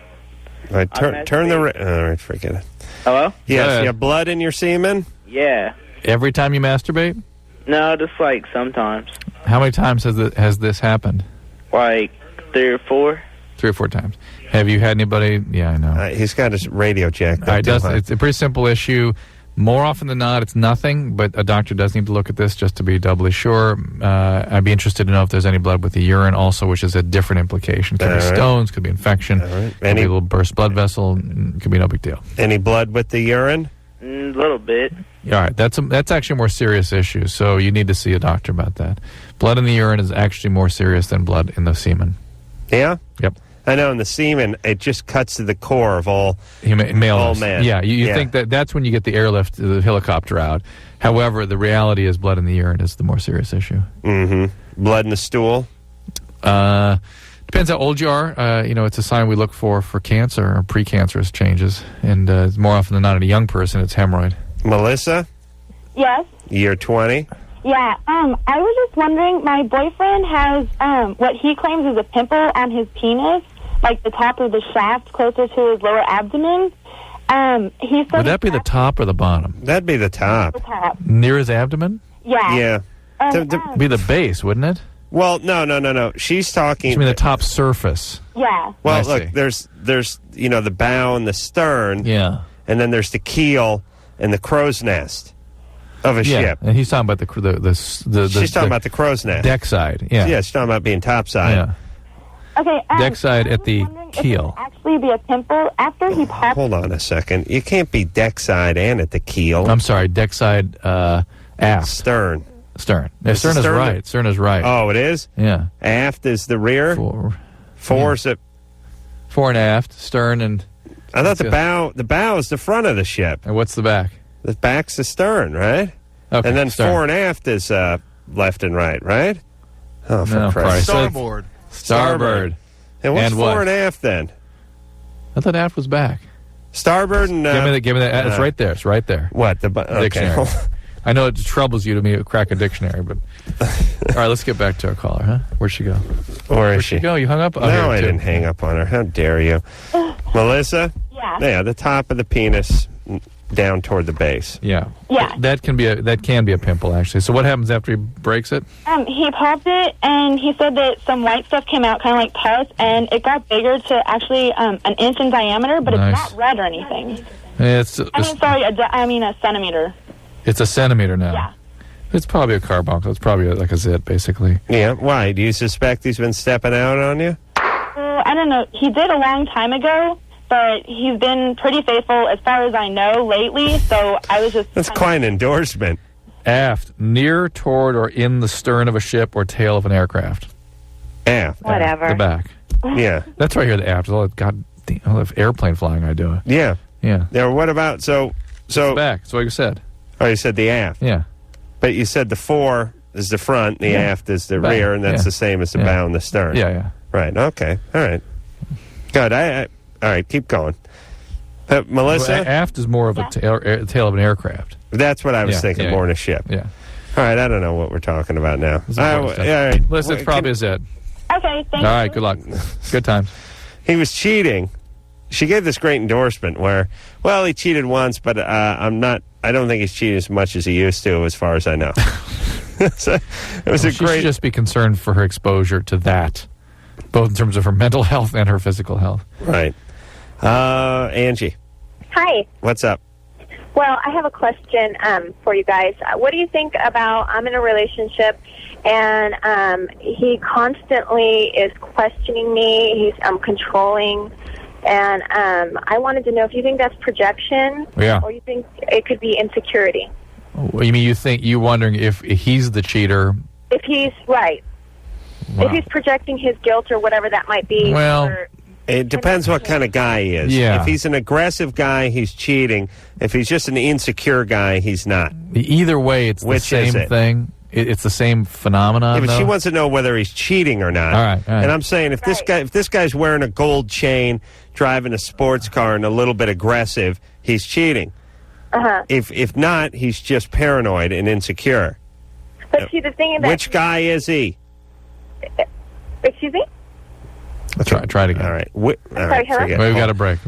All right, turn the... All right, forget it. Hello? Yes, you have blood in your semen? Yeah. Every time you masturbate? No, just like sometimes. How many times has this happened? Like 3 or 4. 3 or 4 times. Have you had anybody... Yeah, I know. He's got his radio jacked up. All right, it's a pretty simple issue. More often than not, it's nothing, but a doctor does need to look at this just to be doubly sure. I'd be interested to know if there's any blood with the urine also, which is a different implication. Could be stones, could be infection, could be a little burst blood vessel, could be no big deal. Any blood with the urine? A little bit. All right, that's actually a more serious issue, so you need to see a doctor about that. Blood in the urine is actually more serious than blood in the semen. Yeah? Yep. I know in the semen, it just cuts to the core of all men. Yeah, you think that's when you get the airlift, the helicopter out. However, the reality is blood in the urine is the more serious issue. Mm-hmm. Blood in the stool? Depends how old you are. It's a sign we look for cancer or precancerous changes. And more often than not in a young person, it's hemorrhoid. Melissa? Yes? You're 20? Yeah, I was just wondering, my boyfriend has what he claims is a pimple on his penis, like the top of the shaft closer to his lower abdomen. He said... Would that be the top or the bottom? That'd be the top. The top. Near his abdomen? Yeah. Yeah. Be the base, wouldn't it? Well, no. She's talking... You mean the top surface? Yeah. Well, look, there's the bow and the stern. Yeah. And then there's the keel and the crow's nest of a ship. And he's talking about the she's talking about the crow's nest. Deck side, yeah. Yeah, she's talking about being top side. Yeah. Okay. Deck side at the keel. Actually be a pimple after he popped... Hold on a second. You can't be deck side and at the keel. I'm sorry, deck side aft. Stern. Yeah, stern is right. Stern is right. Oh, it is? Yeah. Aft is the rear? Fore's it? Fore and aft, stern and... I thought the bow is the front of the ship. And what's the back? The back's the stern, right? Okay, and then stern. fore and aft is left and right, right? Oh, for Christ's sake. Starboard. And what's And fore what? and aft then? I thought aft was back. Starboard and... give me that. It's right there. It's right there. What? Dictionary. Okay. I know it troubles you to crack a dictionary, but... All right, let's get back to our caller, huh? Where'd she go? Where'd she go? You hung up? No, I didn't hang up on her. How dare you? Melissa? Yeah. Yeah, the top of the penis down toward the base. Yeah. Yeah. That can be a pimple, actually. So what happens after he breaks it? He popped it, and he said that some white stuff came out, kind of like pus, and it got bigger to actually an inch in diameter, but Nice. it's not red or anything. A centimeter. It's a centimeter now. Yeah. It's probably a carbuncle. It's probably like a zit, basically. Yeah. Why? Do you suspect he's been stepping out on you? I don't know. He did a long time ago, but he's been pretty faithful as far as I know lately, so I was just... That's quite an endorsement. Aft, near, toward, or in the stern of a ship or tail of an aircraft. Aft. Whatever. The back. Yeah. That's right here, the aft. All the airplane flying I do. Yeah. Yeah. Now, what about... So the back. That's what you said. Oh, you said the aft. Yeah. But you said the fore is the front, and the aft is the Back. rear, and that's Yeah. the same as the Yeah. bow and the stern. Yeah. Right. Okay. All right. Good. All right. Keep going. Melissa? Well, aft is more of a tail of an aircraft. That's what I was thinking, more in a ship. Yeah. All right. I don't know what we're talking about now. All right. Listen, it's probably is it. Okay, thank All right, good luck. Good times. He was cheating. She gave this great endorsement where, well, he cheated once, but I I don't think he's cheating as much as he used to, as far as I know. It was a She great. should just be concerned for her exposure to that, both in terms of her mental health and her physical health. Right. Angie, Hi. what's up? Well, I have a question for you guys. What do you think about, I'm in a relationship, and he constantly is questioning me. He's controlling, and I wanted to know if you think that's projection, or you think it could be insecurity. You mean you wondering if he's the cheater? If he's right. Wow. If he's projecting his guilt or whatever that might be. Well, it depends what kind of guy he is. Yeah. If he's an aggressive guy, he's cheating. If he's just an insecure guy, he's not. Either way, it's Which the is same it? thing. It's the same phenomenon. Yeah, but though? she wants to know whether he's cheating or not. All right. And I'm saying if this guy's wearing a gold chain, driving a sports car, and a little bit aggressive, he's cheating. If not, he's just paranoid and insecure. But see, the thing is that... Which guy is he? Excuse me? Try it again. All right. Sorry, hello? Wait, we got a break.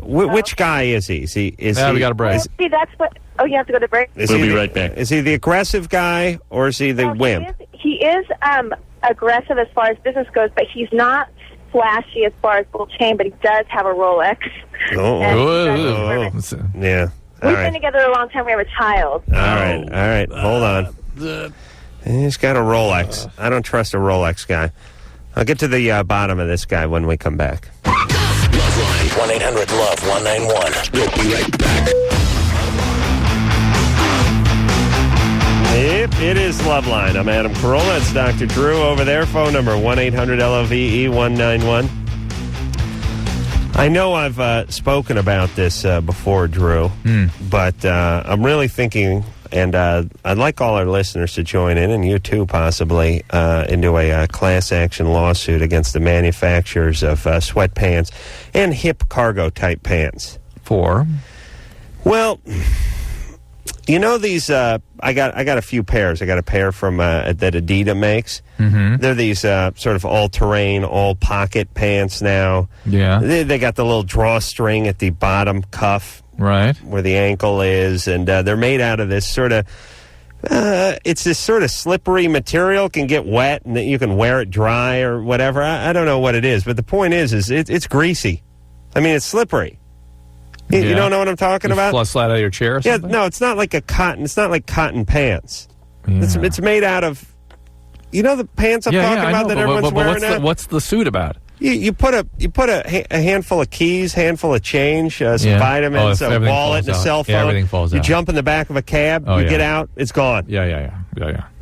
Which guy is he? Is he? We got a break. See, that's what... Oh, you have to go to break? We'll be right back. Is he the aggressive guy, or is he the wimp? He is aggressive as far as business goes, but he's not flashy as far as gold chain, but he does have a Rolex. Yeah. We've been together a long time. We have a child. All right. Hold on. He's got a Rolex. I don't trust a Rolex guy. I'll get to the bottom of this guy when we come back. LoveLine, 1-800-LOVE-191. We'll be right back. Yep, it is LoveLine. I'm Adam Carolla. That's Dr. Drew over there. Phone number 1-800-LOVE-191. I know I've spoken about this before, Drew, but I'm really thinking, and I'd like all our listeners to join in, and you too possibly, into a class action lawsuit against the manufacturers of sweatpants and hip cargo-type pants. For? Well... You know these? I got a few pairs. I got a pair from that Adidas makes. Mm-hmm. They're these sort of all-terrain, all-pocket pants now. Yeah. They got the little drawstring at the bottom cuff, right, where the ankle is, and they're made out of this sort of. It's this sort of slippery material. Can get wet, and you can wear it dry or whatever. I don't know what it is, but the point is it's greasy. I mean, it's slippery. You don't know what I'm talking about? Slide out of your chair or something? Yeah, no, it's not like it's not like cotton pants. Yeah. It's made out of, the pants I'm talking about that everyone's wearing now? What's the suit about? You put a handful of keys, handful of change, some vitamins, a wallet, and a cell phone. Yeah, everything falls out. You jump in the back of a cab, get out, it's gone. Yeah.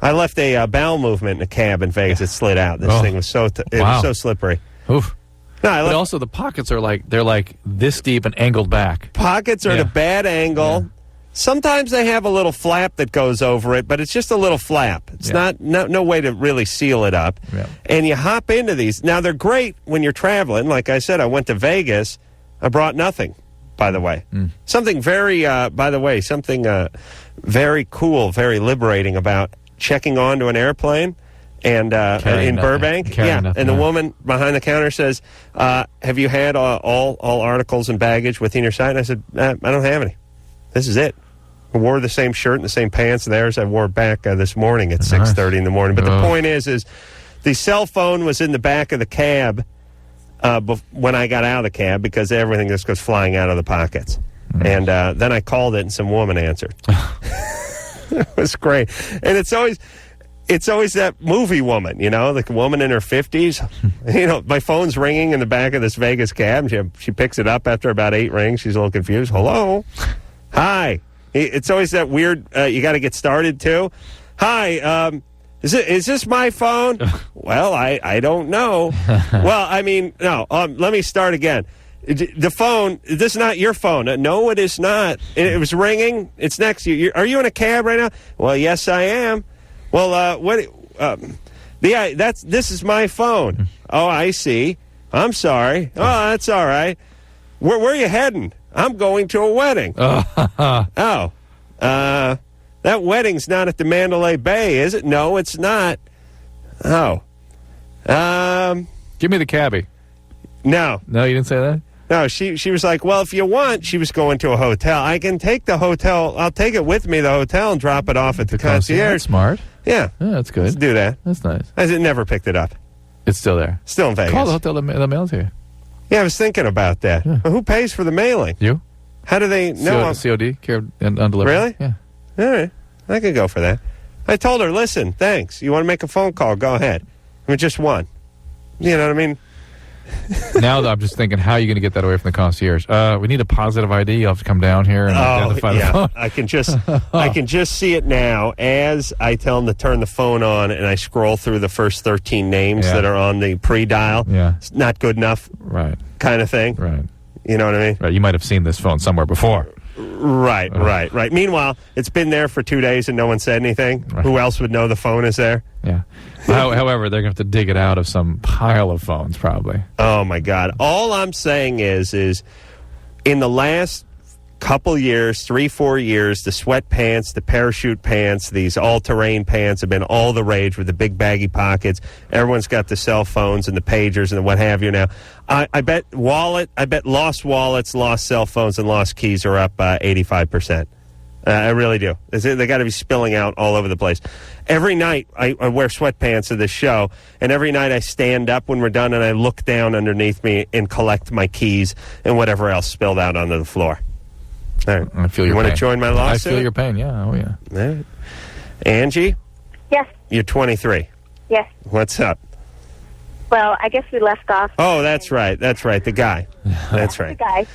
I left a bowel movement in a cab in Vegas. It slid out. This thing was it was so slippery. Oof. No, but also the pockets are they're this deep and angled back. Pockets are at a bad angle. Yeah. Sometimes they have a little flap that goes over it, but it's just a little flap. It's no way to really seal it up. Yeah. And you hop into these. Now, they're great when you're traveling. Like I said, I went to Vegas. I brought nothing, by the way. Something very, very cool, very liberating about checking onto an airplane. And in Burbank, and the woman behind the counter says, "Have you had all articles and baggage within your sight?" And I said, "I don't have any. This is it." I wore the same shirt and the same pants and theirs I wore back this morning at 6:30 in the morning. But the point is the cell phone was in the back of the cab when I got out of the cab because everything just goes flying out of the pockets. And then I called it and some woman answered. It was great, and it's always that movie woman, the woman in her 50s. My phone's ringing in the back of this Vegas cab. She picks it up after about 8 rings. She's a little confused. Hello? Hi. It's always that weird, you got to get started, too. Hi, is this my phone? Well, I don't know. Well, I mean, no, let me start again. The phone, this is not your phone. No, it is not. It was ringing. It's next to you. Are you in a cab right now? Well, yes, I am. Well, this is my phone. Oh, I see. I'm sorry. Oh, that's all right. Where are you heading? I'm going to a wedding. That wedding's not at the Mandalay Bay, is it? No, it's not. Oh. Give me the cabbie. No. No, you didn't say that? No, she was like, well, if you want, she was going to a hotel. I can take the hotel. I'll take it with me, the hotel, and drop it off at the concierge. That's smart. Yeah. That's good. Let's do that. That's nice. I never picked it up. It's still there. Still in Vegas. Call the hotel, the mail to you. Yeah, I was thinking about that. Yeah. Well, who pays for the mailing? You? How do they know? COD, care and undelivered. Really? Yeah. All right. I could go for that. I told her, listen, thanks. You want to make a phone call? Go ahead. I mean, just one. You know what I mean? Now I'm just thinking, how are you going to get that away from the concierge? We need a positive ID. You'll have to come down here and identify the phone. I can just see it now as I tell them to turn the phone on, and I scroll through the first 13 names that are on the pre-dial. Yeah. It's not good enough. Right. Kind of thing. Right. You know what I mean? Right. You might have seen this phone somewhere before. Right. Meanwhile, it's been there for 2 days and no one said anything. Right. Who else would know the phone is there? Yeah. However, they're going to have to dig it out of some pile of phones, probably. Oh, my God. All I'm saying is in the last couple years, 3-4 years, the sweatpants, the parachute pants, these all-terrain pants have been all the rage with the big baggy pockets. Everyone's got the cell phones and the pagers and the what have you now. I bet lost wallets, lost cell phones, and lost keys are up 85%. I really do. They got to be spilling out all over the place. Every night I wear sweatpants to this show, and every night I stand up when we're done and I look down underneath me and collect my keys and whatever else spilled out onto the floor. All right. I feel your pain. You want to join my lawsuit? I feel your pain, yeah. Oh, yeah. All right. Angie? Yes. You're 23. Yes. What's up? Well, I guess we left off. Oh, that's right. That's right. The guy. That's right. The guy.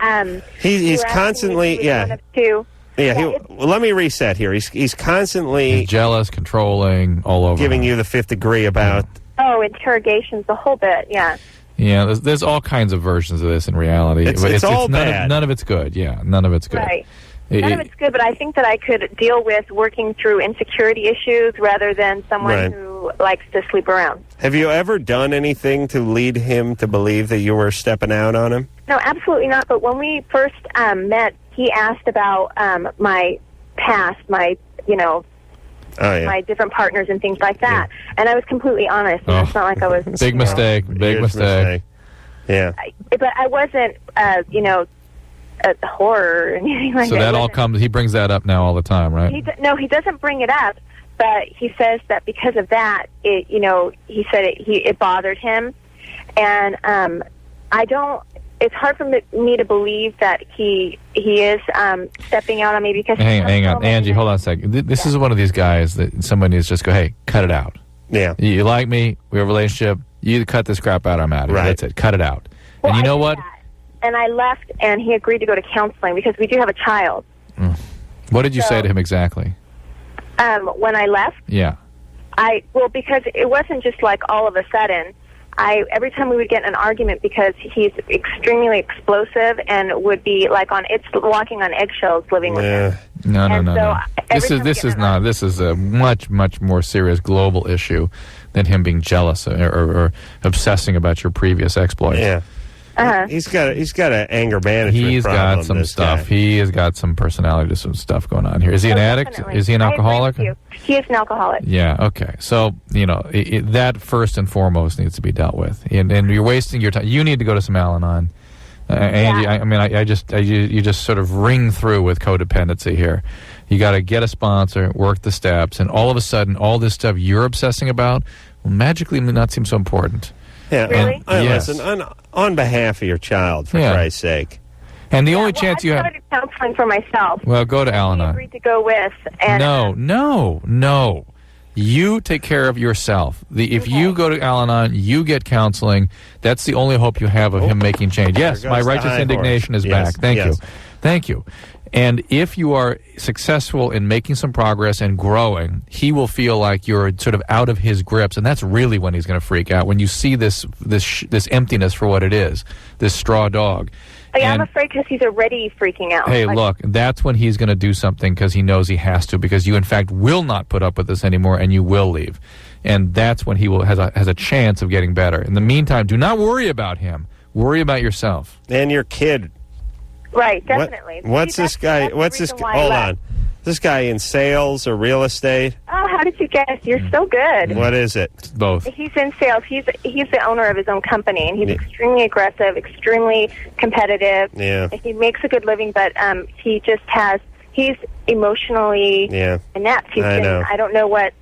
And he's constantly, yeah. Two. Yeah, well, let me reset here. He's constantly he's jealous, controlling, all over. Giving you the fifth degree about... Oh, interrogations, the whole bit, yeah. Yeah, there's all kinds of versions of this in reality. It's all bad. None of it's good, yeah. None of it's good. Right. None of it's good, but I think that I could deal with working through insecurity issues rather than someone who likes to sleep around. Have you ever done anything to lead him to believe that you were stepping out on him? No, absolutely not. But when we first met, he asked about my past, my different partners and things like that. Yeah. And I was completely honest. And it's not like I was... Big mistake. Yeah. But I wasn't, a horror or anything like that. So that all comes... He brings that up now all the time, right? He doesn't bring it up. But he says that because of that, he said it bothered him. And I don't... It's hard for me to believe that he is stepping out on me because... Hang on. Angie, hold on a second. This is one of these guys that somebody needs to just go, hey, cut it out. Yeah. You like me, we have a relationship, you cut this crap out, I'm out of here. Right. That's it. Cut it out. Well, and you know what? And I left, and he agreed to go to counseling because we do have a child. What did you say to him exactly? When I left? Yeah. Because it wasn't just like all of a sudden. Every time we would get in an argument, because he's extremely explosive and would be like walking on eggshells living with him. No. This is a much more serious global issue than him being jealous or obsessing about your previous exploits. Yeah. He's got an anger management He's problem. got some stuff. Guy. He has got some personality, some stuff going on here. Is he an addict? Definitely. Is he an alcoholic? He is an alcoholic. Yeah, okay. So, that first and foremost needs to be dealt with. And you're wasting your time. You need to go to some Al-Anon. Angie, you just sort of ring through with codependency here. You got to get a sponsor, work the steps, and all of a sudden, all this stuff you're obsessing about will magically not seem so important. Yeah, really? Yes. Listen, on behalf of your child, for Christ's sake. And the only chance you have... I started counseling for myself. Well, go to Al-Anon. He agreed to go with. And, No. You take care of yourself. If you go to Al-Anon, you get counseling. That's the only hope you have of him making change. Yes, my righteous indignation is back. Thank you. And if you are successful in making some progress and growing, he will feel like you're sort of out of his grips, and that's really when he's going to freak out, when you see this emptiness for what it is, this straw dog. I'm afraid because he's already freaking out. Hey, look, that's when he's going to do something because he knows he has to, because you, in fact, will not put up with this anymore, and you will leave. And that's when he has a chance of getting better. In the meantime, do not worry about him. Worry about yourself. And your kid. Right, definitely. What's this guy? Hold on. This guy in sales or real estate? Oh, how did you guess. You're so good. What is it? Both. He's in sales. He's the owner of his own company, and he's extremely aggressive, extremely competitive. Yeah. He makes a good living, but he's emotionally inept. I don't know what.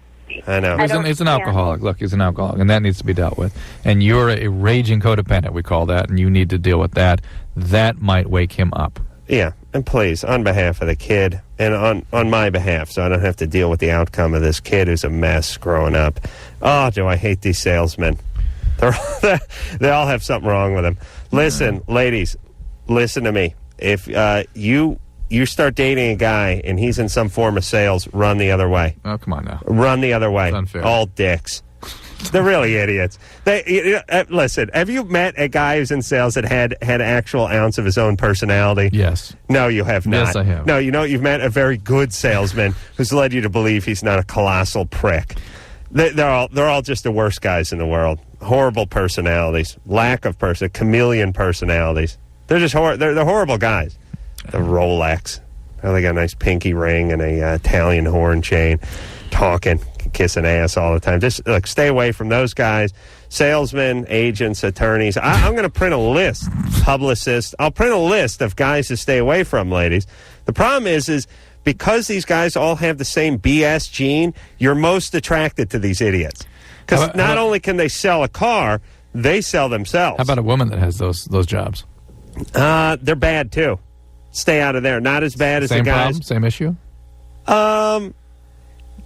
I know. He's an alcoholic. Look, he's an alcoholic, and that needs to be dealt with. And you're a raging codependent, we call that, and you need to deal with that. That might wake him up. Yeah, and please, on behalf of the kid, and on my behalf, so I don't have to deal with the outcome of this kid who's a mess growing up. Oh, do I hate these salesmen. They all have something wrong with them. Listen, ladies, listen to me. If you start dating a guy and he's in some form of sales, run the other way. Oh, come on now. Run the other way. It's unfair. All dicks. They're really idiots. Listen, have you met a guy who's in sales that had an actual ounce of his own personality? Yes. No, you have not. Yes, I have. No, you've met a very good salesman who's led you to believe he's not a colossal prick. They're all just the worst guys in the world. Horrible personalities, lack of chameleon personalities. They're just they're horrible guys. The Rolex. Oh, they got a nice pinky ring and a Italian horn chain. Talking, kissing ass all the time. Just look, stay away from those guys. Salesmen, agents, attorneys. I'm going to print a list. Publicists. I'll print a list of guys to stay away from, ladies. The problem is because these guys all have the same BS gene, you're most attracted to these idiots. Because not only can they sell a car, they sell themselves. How about a woman that has those jobs? They're bad, too. Stay out of there. Not as bad as the guys. Same issue?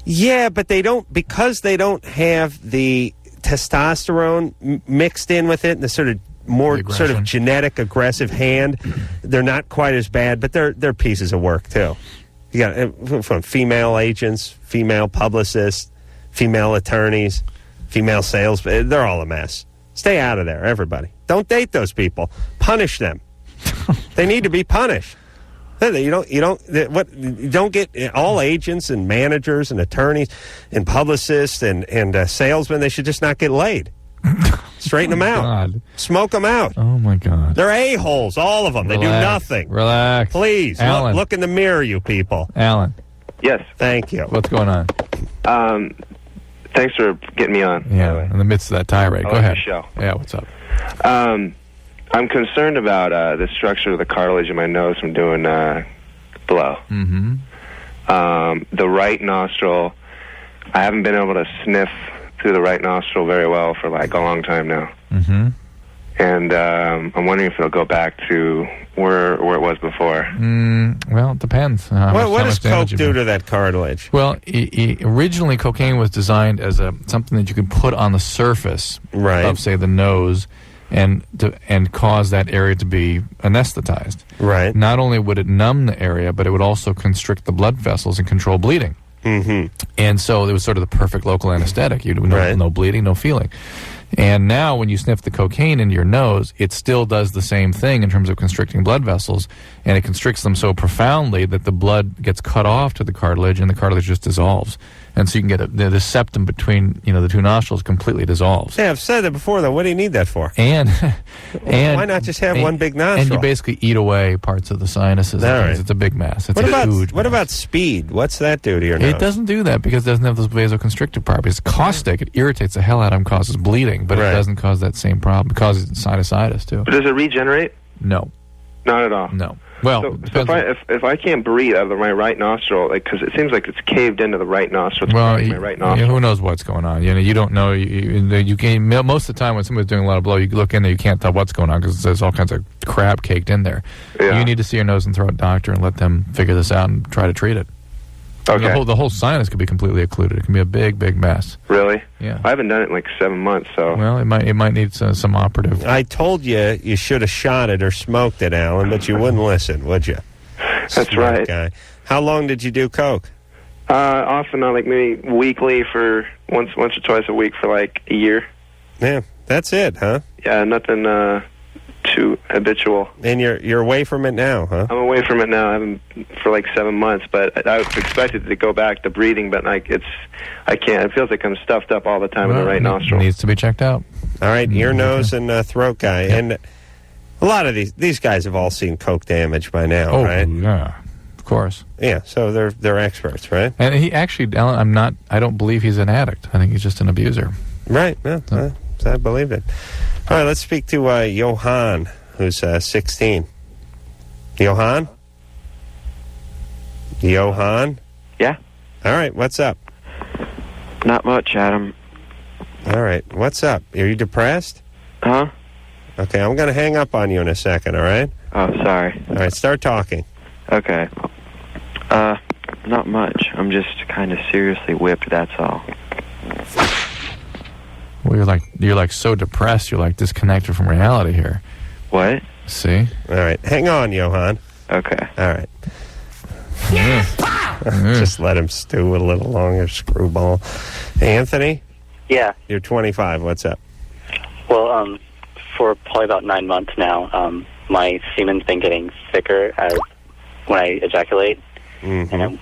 Yeah, but because they don't have the testosterone mixed in with it and the sort of genetic aggressive hand, they're not quite as bad, but they're pieces of work too. You got from female agents, female publicists, female attorneys, female sales, they're all a mess. Stay out of there, everybody. Don't date those people. Punish them. They need to be punished. You don't get all agents and managers and attorneys and publicists and salesmen. They should just not get laid. Straighten them out. God. Smoke them out. Oh my God. They're a-holes, all of them. They do nothing. Relax. Please look in the mirror, you people. Alan. Yes. Thank you. What's going on? Thanks for getting me on. Yeah, in the midst of that tirade. Go ahead. Your show. Yeah, what's up? I'm concerned about the structure of the cartilage in my nose from doing blow. Mm-hmm. The right nostril, I haven't been able to sniff through the right nostril very well for like a long time now. Mm-hmm. And I'm wondering if it'll go back to where it was before. Well, it depends. What does coke do to that cartilage? Well, originally cocaine was designed as something that you could put on the surface of, say, the nose, and cause that area to be anesthetized. Right. Not only would it numb the area, but it would also constrict the blood vessels and control bleeding. Mm-hmm. And so it was sort of the perfect local anesthetic. You no bleeding, no feeling. And now when you sniff the cocaine into your nose, it still does the same thing in terms of constricting blood vessels, and it constricts them so profoundly that the blood gets cut off to the cartilage, and the cartilage just dissolves. And so you can get the septum between the two nostrils completely dissolves. Yeah, I've said that before, though. What do you need that for? And why not just have one big nostril? And you basically eat away parts of the sinuses. Right. It's a big mess. It's huge mess. About speed? What's that do to your nose? It doesn't do that because it doesn't have those vasoconstrictive properties. It's caustic. It irritates the hell out of them, causes bleeding, but it doesn't cause that same problem. It causes sinusitis, too. But does it regenerate? No. Not at all? No. Well, so if I can't breathe out of my right nostril, because it seems like it's caved into the right nostril. Well, my right nostril. Who knows what's going on? You don't know. You can, most of the time when somebody's doing a lot of blow, you look in there, you can't tell what's going on because there's all kinds of crap caked in there. Yeah. You need to see your nose and throat doctor and let them figure this out and try to treat it. Okay. The whole sinus could be completely occluded. It can be a big, big mess. Really? Yeah. I haven't done it in like 7 months, so. Well, it might need some operative. I told you should have shot it or smoked it, Alan, but you wouldn't listen, would you? That's Smart right. Guy. How long did you do coke? Off and on, like maybe weekly for once or twice a week for like a year. Yeah, that's it, huh? Yeah, nothing too habitual. And you're away from it now, huh? I'm away from it now. I haven't for like 7 months, but I was expected to go back to breathing, but I can't. It feels like I'm stuffed up all the time in the right nostril. Needs to be checked out. All right, ear, nose, and throat guy. Yep. And a lot of these guys have all seen coke damage by now, right? Yeah. Of course. Yeah, so they're experts, right? And he actually, Alan, I don't believe he's an addict. I think he's just an abuser. Right. Yeah, I believe it. All right, let's speak to Johan, who's 16. Johan? Johan? Yeah? All right, what's up? Not much, Adam. All right, what's up? Are you depressed? Huh? Okay, I'm going to hang up on you in a second, all right? Oh, sorry. All right, start talking. Okay. Not much. I'm just kind of seriously whipped, that's all. Well, you're like so depressed, you're like disconnected from reality here. What? See? All right, hang on, Johan. Okay. All right. Just let him stew a little longer, screwball. Hey, Anthony? Yeah. You're 25. What's up? Well, for probably about 9 months now, my semen's been getting thicker as when I ejaculate. Mm-hmm. And I'm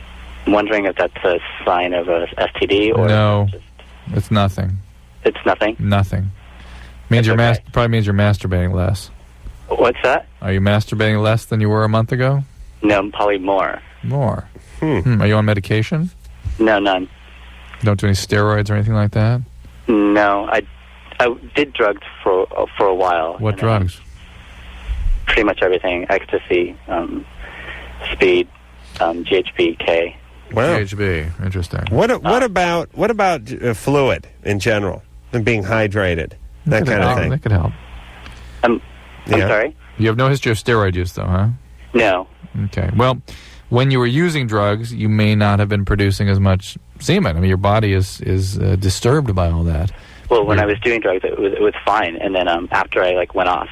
wondering if that's a sign of a STD or... No, it's nothing. It's nothing? Nothing. Means probably means you're masturbating less. What's that? Are you masturbating less than you were a month ago? No, probably more. More. Are you on medication? No, none. Don't do any steroids or anything like that? No, I did drugs for a while. What drugs? Pretty much everything. Ecstasy, speed, GHB, K. Wow. GHB, interesting. What about fluid in general and being hydrated? That kind of thing. That could help. I'm sorry? You have no history of steroid use, though, huh? No. Okay. Well, when you were using drugs, you may not have been producing as much semen. I mean, your body is disturbed by all that. Well, when I was doing drugs, it was fine, and then after I went off,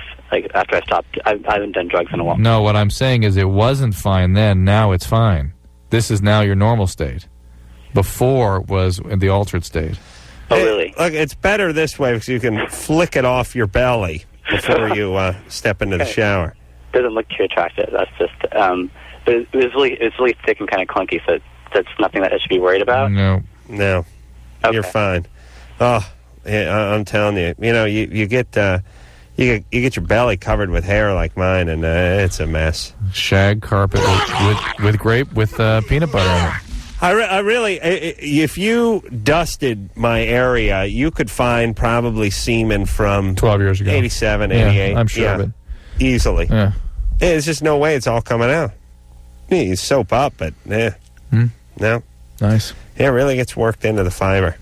after I stopped, I haven't done drugs in a while. No, what I'm saying is it wasn't fine then. Now it's fine. This is now your normal state. Before was in the altered state. Oh, really? Look, it's better this way because you can flick it off your belly before you step into the shower. Doesn't look too attractive. That's just. But it was really thick and kind of clunky, so that's nothing that I should be worried about. No, Okay. You're fine. Oh, yeah, I'm telling you, you get your belly covered with hair like mine, and it's a mess. Shag carpet with peanut butter in it. I really, if you dusted my area, you could find probably semen from 12 years ago, 87, 88. I'm sure of it. Easily. Yeah. There's just no way it's all coming out. You soap up, but no. Nice. Yeah, it really gets worked into the fiber.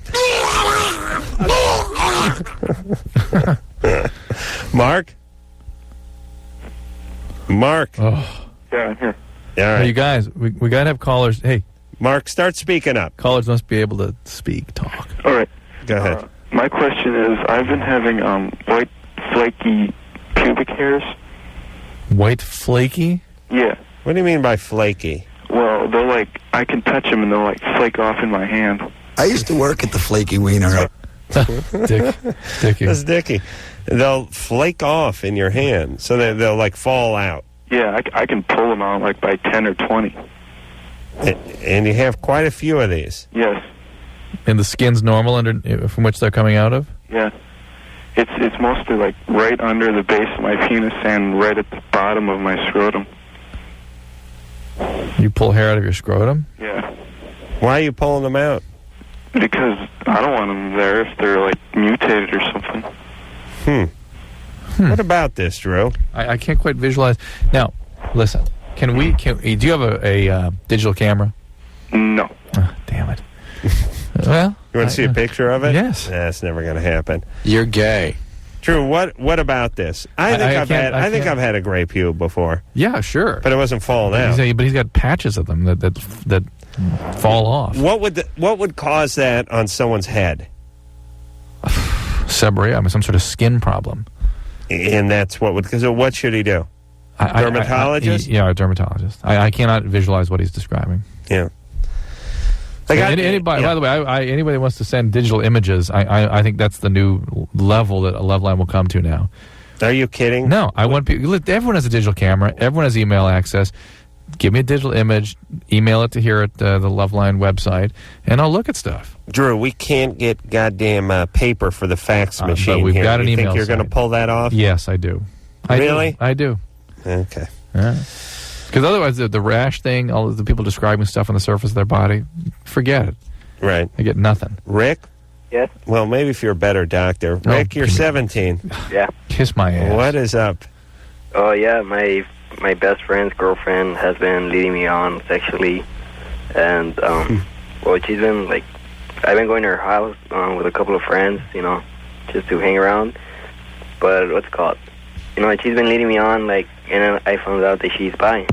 Mark? Oh. Yeah, I'm here. All right. Hey, you guys, we got to have callers. Hey. Mark, start speaking up. Callers must be able to talk. All right. Go ahead. My question is, I've been having white, flaky pubic hairs. White, flaky? Yeah. What do you mean by flaky? Well, they're I can touch them and they'll flake off in my hand. I used to work at the Flaky Wiener. Dicky. That's Dicky. They'll flake off in your hand, so they'll fall out. Yeah, I can pull them out by 10 or 20. And you have quite a few of these. Yes. And the skin's normal from which they're coming out of? Yeah. It's mostly right under the base of my penis and right at the bottom of my scrotum. You pull hair out of your scrotum? Yeah. Why are you pulling them out? Because I don't want them there if they're mutated or something. What about this, Drew? I can't quite visualize. Now, listen. Do you have a digital camera? No. Oh, damn it. Well, you want to see a picture of it? Yes. That's never going to happen. You're gay. Drew, what about this? I think I've had a gray pube before. Yeah, sure. But it wasn't falling out. But he's got patches of them that fall off. What would cause that on someone's head? Seborrhea, some sort of skin problem. And that's what should he do? Dermatologist? Yeah, a dermatologist. I cannot visualize what he's describing. Yeah. Anybody, by the way, anybody who wants to send digital images, I think that's the new level that a LoveLine will come to now. Are you kidding? No, I want people. Everyone has a digital camera. Everyone has email access. Give me a digital image. Email it to here at the LoveLine website, and I'll look at stuff. Drew, we can't get goddamn paper for the fax machine. But we've here. got an email. Think you're going to pull that off? Yes, I do. Really? I do. Okay. Yeah. Because otherwise, the rash thing, all of the people describing stuff on the surface of their body, forget it. Right. They get nothing. Rick? Yes? Well, maybe if you're a better doctor. Rick, you're 17. Yeah. Kiss my ass. What is up? Oh, yeah, my best friend's girlfriend has been leading me on sexually. And, well, she's been, like, I've been going to her house with a couple of friends, you know, just to hang around. But what's it called? You know, she's been leading me on, like, and then I found out that she's bi.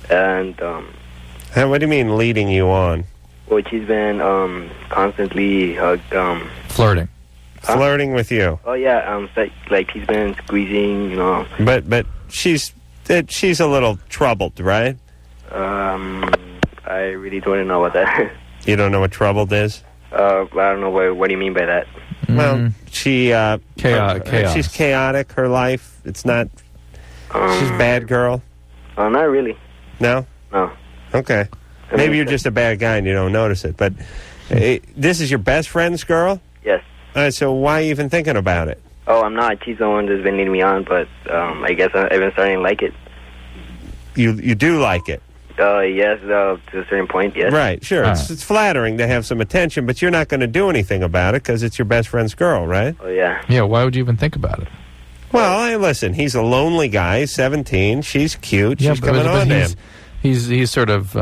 And, what do you mean leading you on? well, she's been constantly flirting. Flirting with you? Oh, yeah, like she's been squeezing, you know. But she's a little troubled, right? I really don't know what that. You don't know what troubled is? I don't know what do you mean by that? Well, chaos. She's chaotic. Her life. It's not. She's a bad girl. Oh, not really. No. No. Okay. Maybe you're just a bad guy and you don't notice it. But this is your best friend's girl. Yes. All right. So why are you even thinking about it? Oh, I'm not. She's the one that's been leading me on, but I guess I've been starting to like it. You do like it. Yes, to a certain point, yes. Right, sure. It's flattering to have some attention, but you're not going to do anything about it because it's your best friend's girl, right? Oh, yeah. Yeah, why would you even think about it? Well, listen, he's a lonely guy, 17. She's cute. Yeah, She's coming on to him. He's sort of...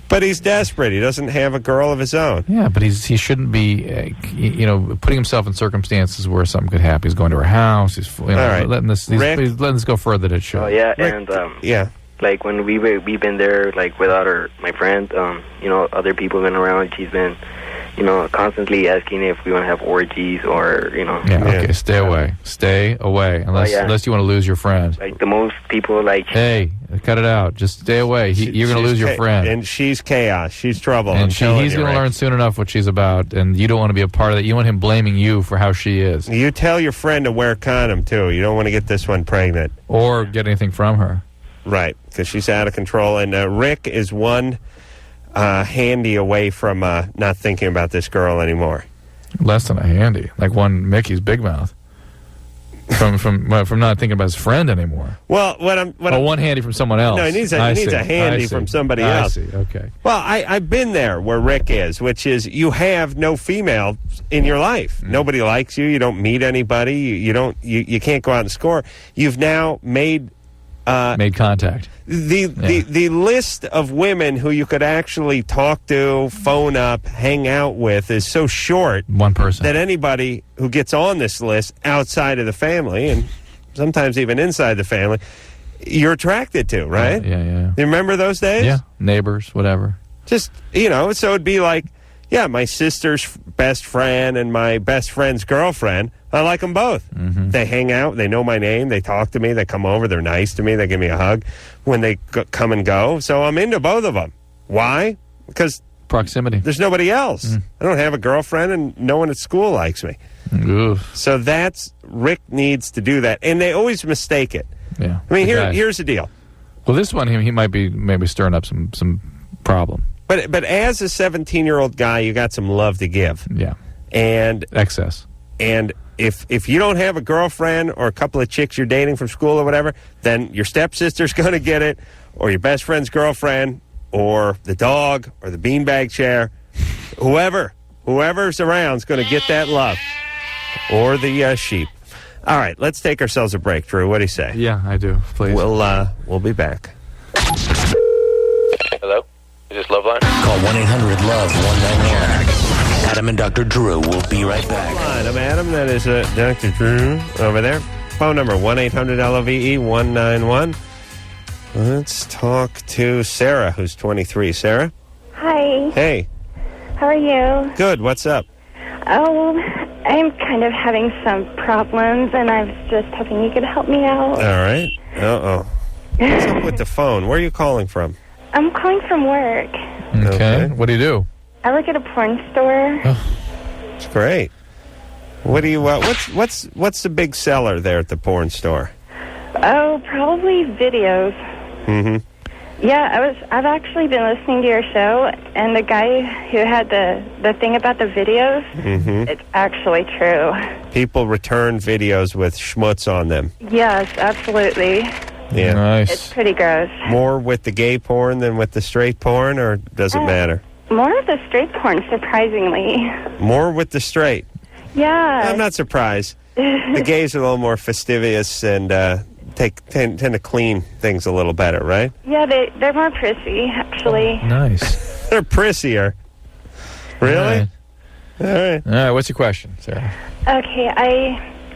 but he's desperate. He doesn't have a girl of his own. Yeah, but he shouldn't be, putting himself in circumstances where something could happen. He's going to her house. He's All right. letting this go further than it should. Oh, yeah, Rick, and... yeah. Like, when we've been there, like, without my friend, other people have been around. She's been, constantly asking if we want to have orgies or, Yeah, okay, stay away. Stay away, unless you want to lose your friend. Like, the most people, like... Hey, cut it out. Just stay away. You're going to lose your friend. And she's chaos. She's trouble. And he's going to learn soon enough what she's about, and you don't want to be a part of that. You want him blaming you for how she is. You tell your friend to wear a condom, too. You don't want to get this one pregnant. Or get anything from her. Right, because she's out of control. And Rick is one handy away from not thinking about this girl anymore. Less than a handy. Like one Mickey's Big Mouth. From not thinking about his friend anymore. Well, one handy from someone else. No, he needs a handy from somebody else. I see, okay. Well, I've been there where Rick is, which is you have no female in your life. Nobody likes you. You don't meet anybody. You can't go out and score. You've now made contact. The list of women who you could actually talk to, phone up, hang out with is so short. One person. That anybody who gets on this list outside of the family, and sometimes even inside the family, you're attracted to, right? Yeah. You remember those days? Yeah, neighbors, whatever. Just, so it'd be like, yeah, my sister's best friend and my best friend's girlfriend. I like them both. Mm-hmm. They hang out. They know my name. They talk to me. They come over. They're nice to me. They give me a hug when they come and go. So I'm into both of them. Why? Because proximity. There's nobody else. I don't have a girlfriend, and no one at school likes me. Oof. So Rick needs to do that. And they always mistake it. Yeah. I mean, here's the deal. Well, this one, he might be maybe stirring up some problem. But as a 17-year-old guy, you got some love to give. Yeah. And excess. And if you don't have a girlfriend or a couple of chicks you're dating from school or whatever, then your stepsister's going to get it, or your best friend's girlfriend, or the dog, or the beanbag chair. Whoever's around is going to get that love. Or the sheep. All right, let's take ourselves a break, Drew. What do you say? Yeah, I do. Please. We'll be back. Hello? Is this LoveLine? Call 1-800-LOVE-191. Adam and Dr. Drew will be right back. I'm Adam. That is Dr. Drew over there. Phone number 1-800-LOVE-191. Let's talk to Sarah, who's 23. Sarah? Hi. Hey. How are you? Good. What's up? Oh, I'm kind of having some problems, and I was just hoping you could help me out. All right. Uh-oh. What's up with the phone? Where are you calling from? I'm calling from work. Okay. What do you do? I work at a porn store. It's great. What do you? What's the big seller there at the porn store? Oh, probably videos. Mm-hmm. Yeah, I've actually been listening to your show, and the guy who had the thing about the videos, it's actually true. People return videos with schmutz on them. Yes, absolutely. Yeah. Nice. It's pretty gross. More with the gay porn than with the straight porn, or does it matter? More of the straight porn, surprisingly. More with the straight. Yeah. I'm not surprised. The gays are a little more fastidious and tend to clean things a little better, right? Yeah, they're more prissy, actually. Nice. They're prissier. Really? All right. What's your question, Sarah? Okay,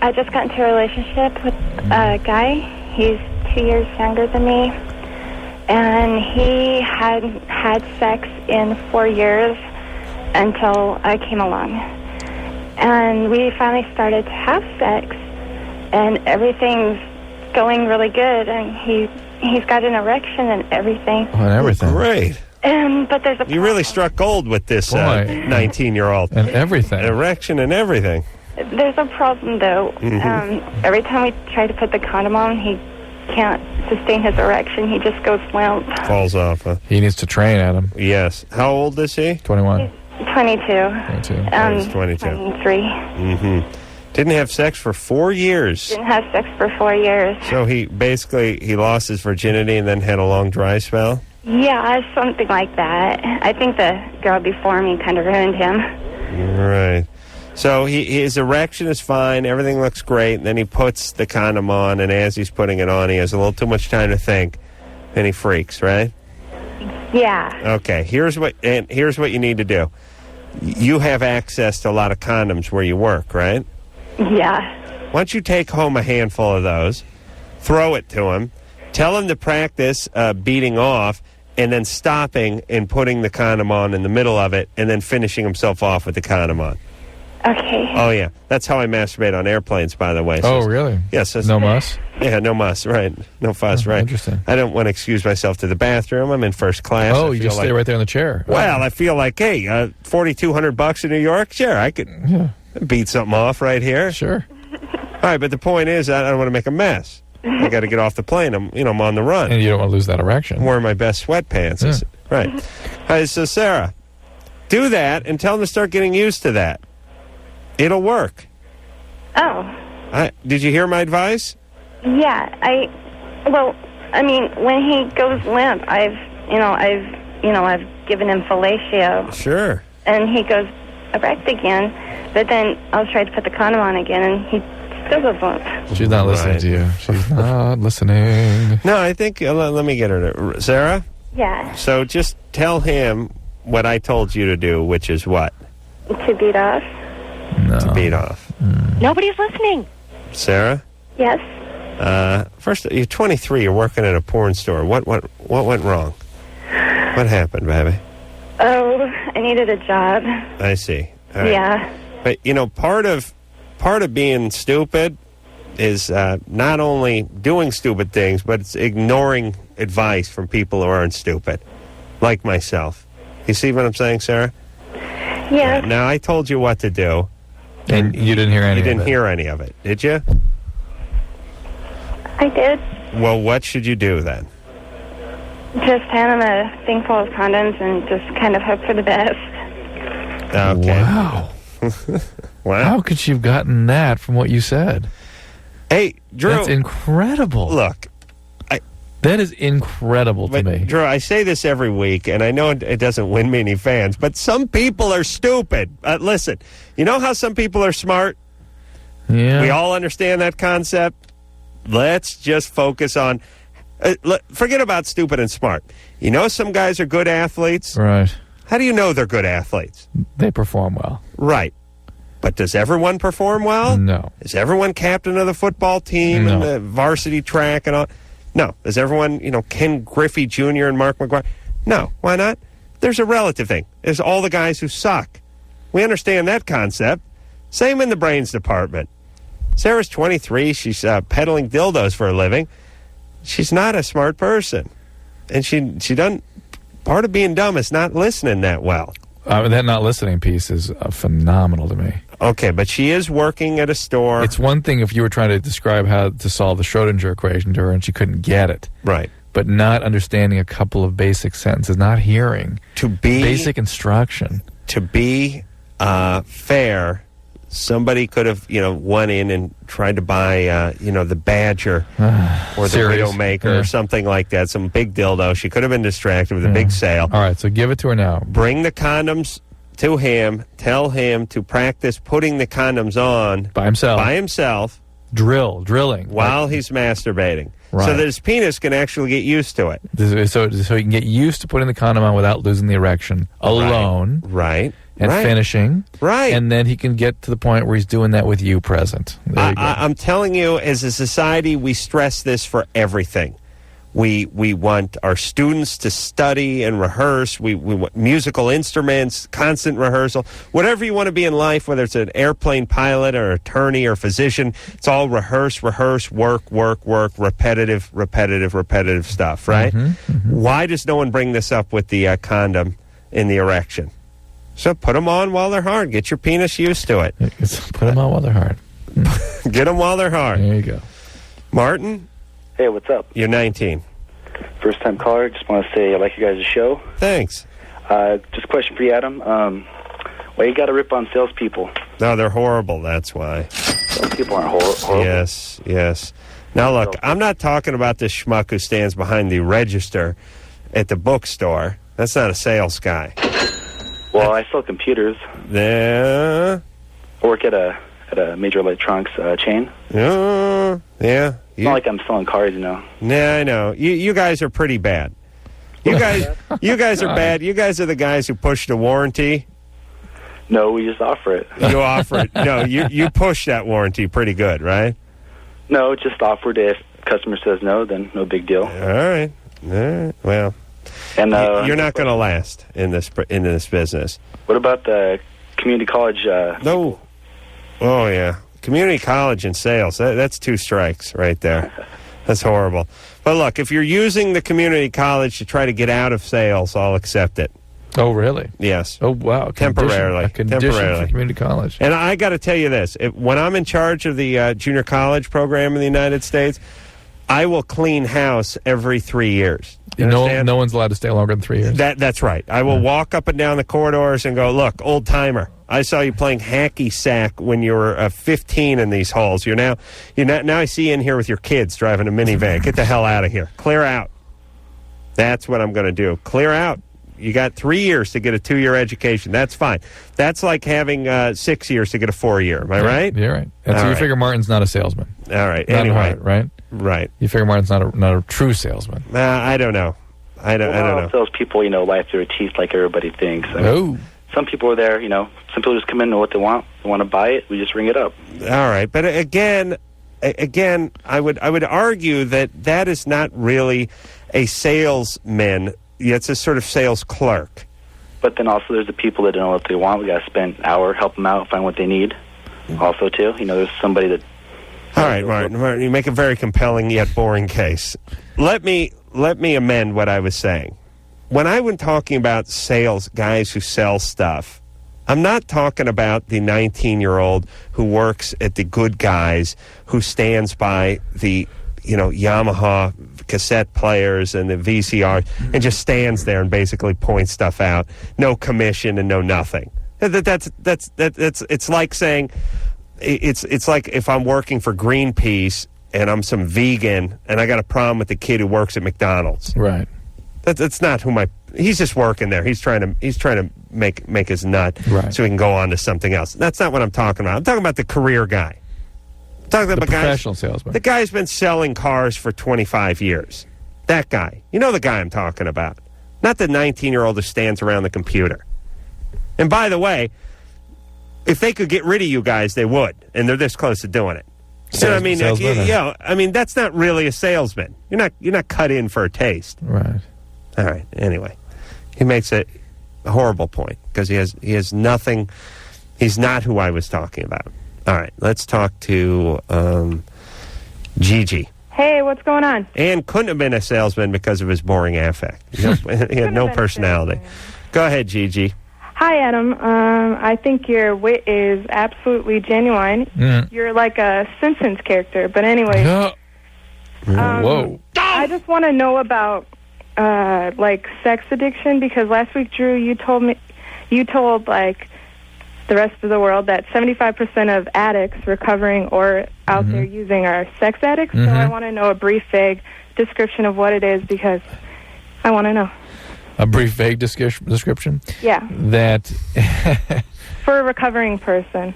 I just got into a relationship with a guy. He's 2 years younger than me. And he hadn't had sex in 4 years until I came along. And we finally started to have sex, and everything's going really good, and he's got an erection and everything. Oh, and everything. Great. But there's a You really struck gold with this 19-year-old. And everything. Erection and everything. There's a problem, though. Mhm. Every time we try to put the condom on, he can't sustain his erection. He just goes limp. Falls off, huh? He needs to train, Adam. Yes. How old is he? 21. 22. 22. He's 22. 23. Mm-hmm. Didn't have sex for 4 years. Didn't have sex for 4 years. So he lost his virginity and then had a long dry spell? Yeah, something like that. I think the girl before me kind of ruined him. Right. So his erection is fine, everything looks great, and then he puts the condom on, and as he's putting it on, he has a little too much time to think, and he freaks, right? Yeah. Okay, here's what you need to do. You have access to a lot of condoms where you work, right? Yeah. Why don't you take home a handful of those, throw it to him, tell him to practice beating off, and then stopping and putting the condom on in the middle of it, and then finishing himself off with the condom on. Okay. Oh, yeah. That's how I masturbate on airplanes, by the way. Oh, really? Yes. No muss? Yeah, no muss, right. No fuss, right. Interesting. I don't want to excuse myself to the bathroom. I'm in first class. Oh, you just stay right there in the chair. Well, I feel like, hey, $4,200 in New York? Sure, I could beat something off right here. Sure. All right, but the point is, I don't want to make a mess. I got to get off the plane. I'm on the run. And you don't want to lose that erection. I'm wearing my best sweatpants. Yeah. Right. All right, so Sarah, do that and tell them to start getting used to that. It'll work. Oh. Did you hear my advice? Yeah. When he goes limp, I've given him fellatio. Sure. And he goes erect again, but then I'll try to put the condom on again, and he still goes limp. She's not listening to you. She's not listening. No, I think, let me get her to... Sarah? Yeah. So just tell him what I told you to do, which is what? To beat off. No. To beat off. Nobody's listening. Sarah? Yes. First, you're 23. You're working at a porn store. What went wrong? What happened, baby? Oh, I needed a job. I see. All right. Yeah. But part of being stupid is not only doing stupid things, but it's ignoring advice from people who aren't stupid, like myself. You see what I'm saying, Sarah? Yeah. Now I told you what to do. And you didn't hear any of it. You didn't hear any of it, did you? I did. Well, what should you do then? Just hand him a thing full of condoms and just kind of hope for the best. Okay. Wow. Wow. How could you have gotten that from what you said? Hey, Drew. That's incredible. Look. That is incredible to me. Drew, I say this every week, and I know it doesn't win me any fans, but some people are stupid. Listen, you know how some people are smart? Yeah. We all understand that concept. Let's just focus on... forget about stupid and smart. You know some guys are good athletes? Right. How do you know they're good athletes? They perform well. Right. But does everyone perform well? No. Is everyone captain of the football team and the varsity track and all? No. Is everyone, Ken Griffey Jr. and Mark McGuire? No. Why not? There's a relative thing. There's all the guys who suck. We understand that concept. Same in the brains department. Sarah's 23. She's peddling dildos for a living. She's not a smart person. And she doesn't... Part of being dumb is not listening that well. That not listening piece is phenomenal to me. Okay, but she is working at a store. It's one thing if you were trying to describe how to solve the Schrodinger equation to her and she couldn't get it. Right. But not understanding a couple of basic sentences, not hearing. To be... Basic instruction. To be fair, Somebody could have, went in and tried to buy, the Badger or the Widowmaker or something like that, some big dildo. She could have been distracted with a big sale. All right, so give it to her now. Bring the condoms to him. Tell him to practice putting the condoms on. By himself. Drilling. While he's masturbating. Right. So that his penis can actually get used to it. So he can get used to putting the condom on without losing the erection alone. Right. And finishing. Right. And then he can get to the point where he's doing that with you present. There you go. I'm telling you, as a society, we stress this for everything. We want our students to study and rehearse. We want musical instruments, constant rehearsal. Whatever you want to be in life, whether it's an airplane pilot or attorney or physician, it's all rehearse, work, repetitive stuff, right? Why does no one bring this up with the condom in the erection? So put them on while they're hard. Get your penis used to it. Put them on while they're hard. Get them while they're hard. There you go. Martin? Hey, what's up? You're 19. First time caller. Just want to say I like you guys' show. Thanks. Just a question for you, Adam. Why you got to rip on salespeople? No, they're horrible. That's why. Salespeople aren't horrible. Yes. Now, look, I'm not talking about this schmuck who stands behind the register at the bookstore. That's not a sales guy. Well, I sell computers. Yeah. I work at a major electronics chain. Yeah. It's not like I'm selling cars, Nah, I know. You guys are pretty bad. You guys are bad. You guys are the guys who push the warranty. No, we just offer it. You offer it. No, you push that warranty pretty good, right? No, just offered it. If customer says no, then no big deal. All right. Well, and you're not going to last in this business. What about the community college? No. Oh yeah, community college and sales. That's 2 strikes right there. That's horrible. But look, if you're using the community college to try to get out of sales, I'll accept it. Oh, really? Yes. Oh, wow. Temporarily. Temporarily. For community college. And I got to tell you this. When I'm in charge of the junior college program in the United States, I will clean house every 3 years. No one's allowed to stay longer than 3 years. That's right. I will walk up and down the corridors and go, look, old timer, I saw you playing hacky sack when you were 15 in these halls. Now I see you in here with your kids driving a minivan. Get the hell out of here. Clear out. That's what I'm going to do. Clear out. You got 3 years to get a 2-year education. That's fine. That's like having 6 years to get a 4-year. Am I right? You're right. And so you figure Martin's not a salesman. All right. Not anyway, hard, right? Right. You figure Martin's not a true salesman. I don't know. I don't know. Salespeople, lie through their teeth like everybody thinks. I mean, some people are there. Some people just come in and know what they want. They want to buy it. We just ring it up. All right, but again, I would argue that is not really a salesman. It's a sort of sales clerk. But then also there's the people that don't know what they want. We got to spend an hour, help them out, find what they need. Also, too, there's somebody that... All right, Martin, you make a very compelling yet boring case. Let me amend what I was saying. When I was talking about sales guys who sell stuff, I'm not talking about the 19-year-old who works at the Good Guys, who stands by the Yamaha cassette players and the VCR and just stands there and basically points stuff out. No commission and no nothing. It's like saying it's like if I'm working for Greenpeace and I'm some vegan and I got a problem with the kid who works at McDonald's. Right. That's not who he's just working there. He's trying to make his nut so he can go on to something else. That's not what I'm talking about. I'm talking about the career guy. The professional salesman. The guy's been selling cars for 25 years. That guy. You know the guy I'm talking about. Not the 19-year-old who stands around the computer. And by the way, if they could get rid of you guys, they would. And they're this close to doing it. You know what I mean? That's not really a salesman. You're not cut in for a taste. Right. All right. Anyway, he makes a horrible point because he has nothing. He's not who I was talking about. All right, let's talk to Gigi. Hey, what's going on? And couldn't have been a salesman because of his boring affect. He had no personality. Go ahead, Gigi. Hi, Adam. I think your wit is absolutely genuine. You're like a Simpsons character. But anyway, whoa! I just want to know about like sex addiction because last week, Drew, you told the rest of the world that 75% of addicts recovering or out there using are sex addicts. So I want to know a brief, vague description of what it is because I want to know. A brief, vague description? Yeah. That... For a recovering person.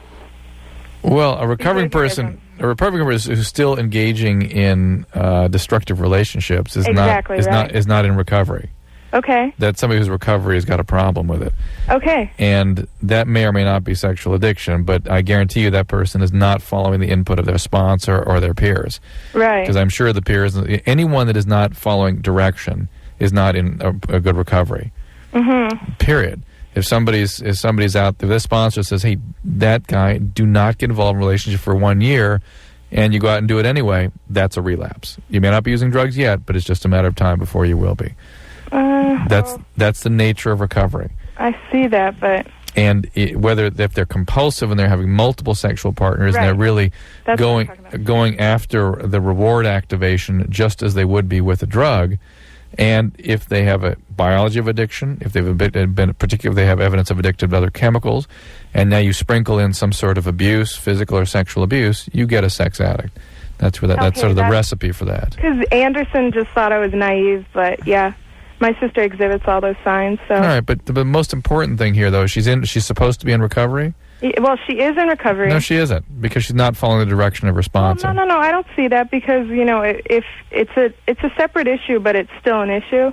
Well, a recovering person who's still engaging in destructive relationships is not in recovery. Okay. That somebody who's recovery has got a problem with it. Okay. And that may or may not be sexual addiction, but I guarantee you that person is not following the input of their sponsor or their peers. Right. Because I'm sure the peers, anyone that is not following direction is not in a good recovery. Period. If somebody's out there, this sponsor says, hey, that guy, do not get involved in a relationship for 1 year, and you go out and do it anyway, that's a relapse. You may not be using drugs yet, but it's just a matter of time before you will be. That's the nature of recovery. I see that, but... And if they're compulsive and they're having multiple sexual partners and they're really going after the reward activation just as they would be with a drug, and if they have a biology of addiction, if they've been particularly they have evidence of addiction to other chemicals, and now you sprinkle in some sort of abuse, physical or sexual abuse, you get a sex addict. That's where that's sort of the recipe for that. Because Anderson just thought I was naive, but yeah, my sister exhibits all those signs. So. All right, but the most important thing here, though, she's supposed to be in recovery. Well, she is in recovery. No, she isn't, because she's not following the direction of her sponsor. No, I don't see that because if it's a separate issue, but it's still an issue.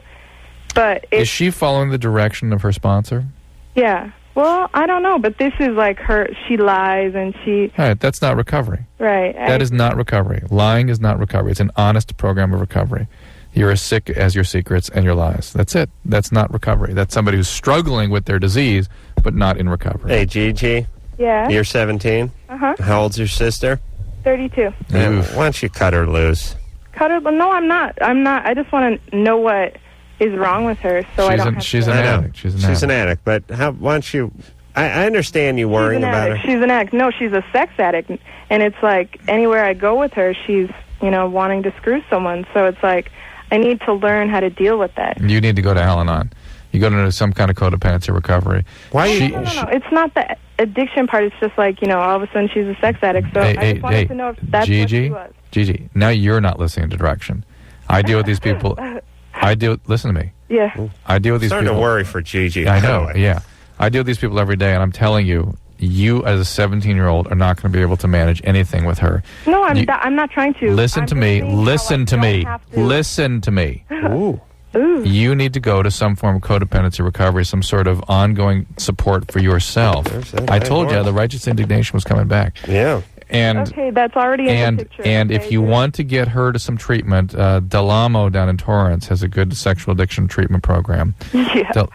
But is she following the direction of her sponsor? Yeah. Well, I don't know, but this is like her. She lies and she. All right, that's not recovery. Right. That is not recovery. Lying is not recovery. It's an honest program of recovery. You're as sick as your secrets and your lies. That's it. That's not recovery. That's somebody who's struggling with their disease, but not in recovery. Hey, Gigi. Yeah. You're 17? Uh-huh. How old's your sister? 32. Yeah, why don't you cut her loose? Cut her? No, I'm not. I just want to know what is wrong with her, so I don't have she's to... an addict. She's an addict, but why don't you... I understand you worrying about her. She's an addict. No, she's a sex addict, and it's like anywhere I go with her, she's, wanting to screw someone, so it's like I need to learn how to deal with that. You need to go to Al-Anon. You go to some kind of codependency recovery. Why? No. It's not the addiction part. It's just like, all of a sudden she's a sex addict. So I just wanted to know if that's what she was. Gigi, now you're not listening to direction. I deal with these people. Listen to me. Yeah. I deal with these starting people. to worry for Gigi. I know, yeah. I deal with these people every day, and I'm telling you, you as a 17-year-old are not going to be able to manage anything with her. No, I'm not trying to. Listen to me. Listen to me. Listen to me. Ooh. You need to go to some form of codependency recovery, some sort of ongoing support for yourself. I told you the righteous indignation was coming back. Yeah. And okay, that's already in the picture. And if you want to get her to some treatment, Delamo down in Torrance has a good sexual addiction treatment program. Yeah.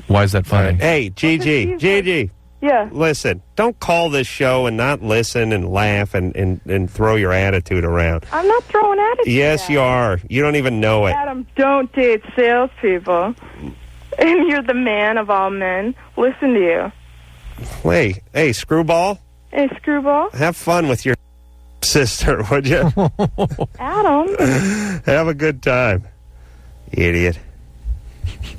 Why is that funny? Hey, Gigi. Yeah. Listen, don't call this show and not listen and laugh and throw your attitude around. I'm not throwing attitude. Yes, you are. You don't even know it. Adam, don't date salespeople. And you're the man of all men. Listen to you. Hey, Screwball. Hey, Screwball. Have fun with your sister, would you? Adam. Have a good time, idiot.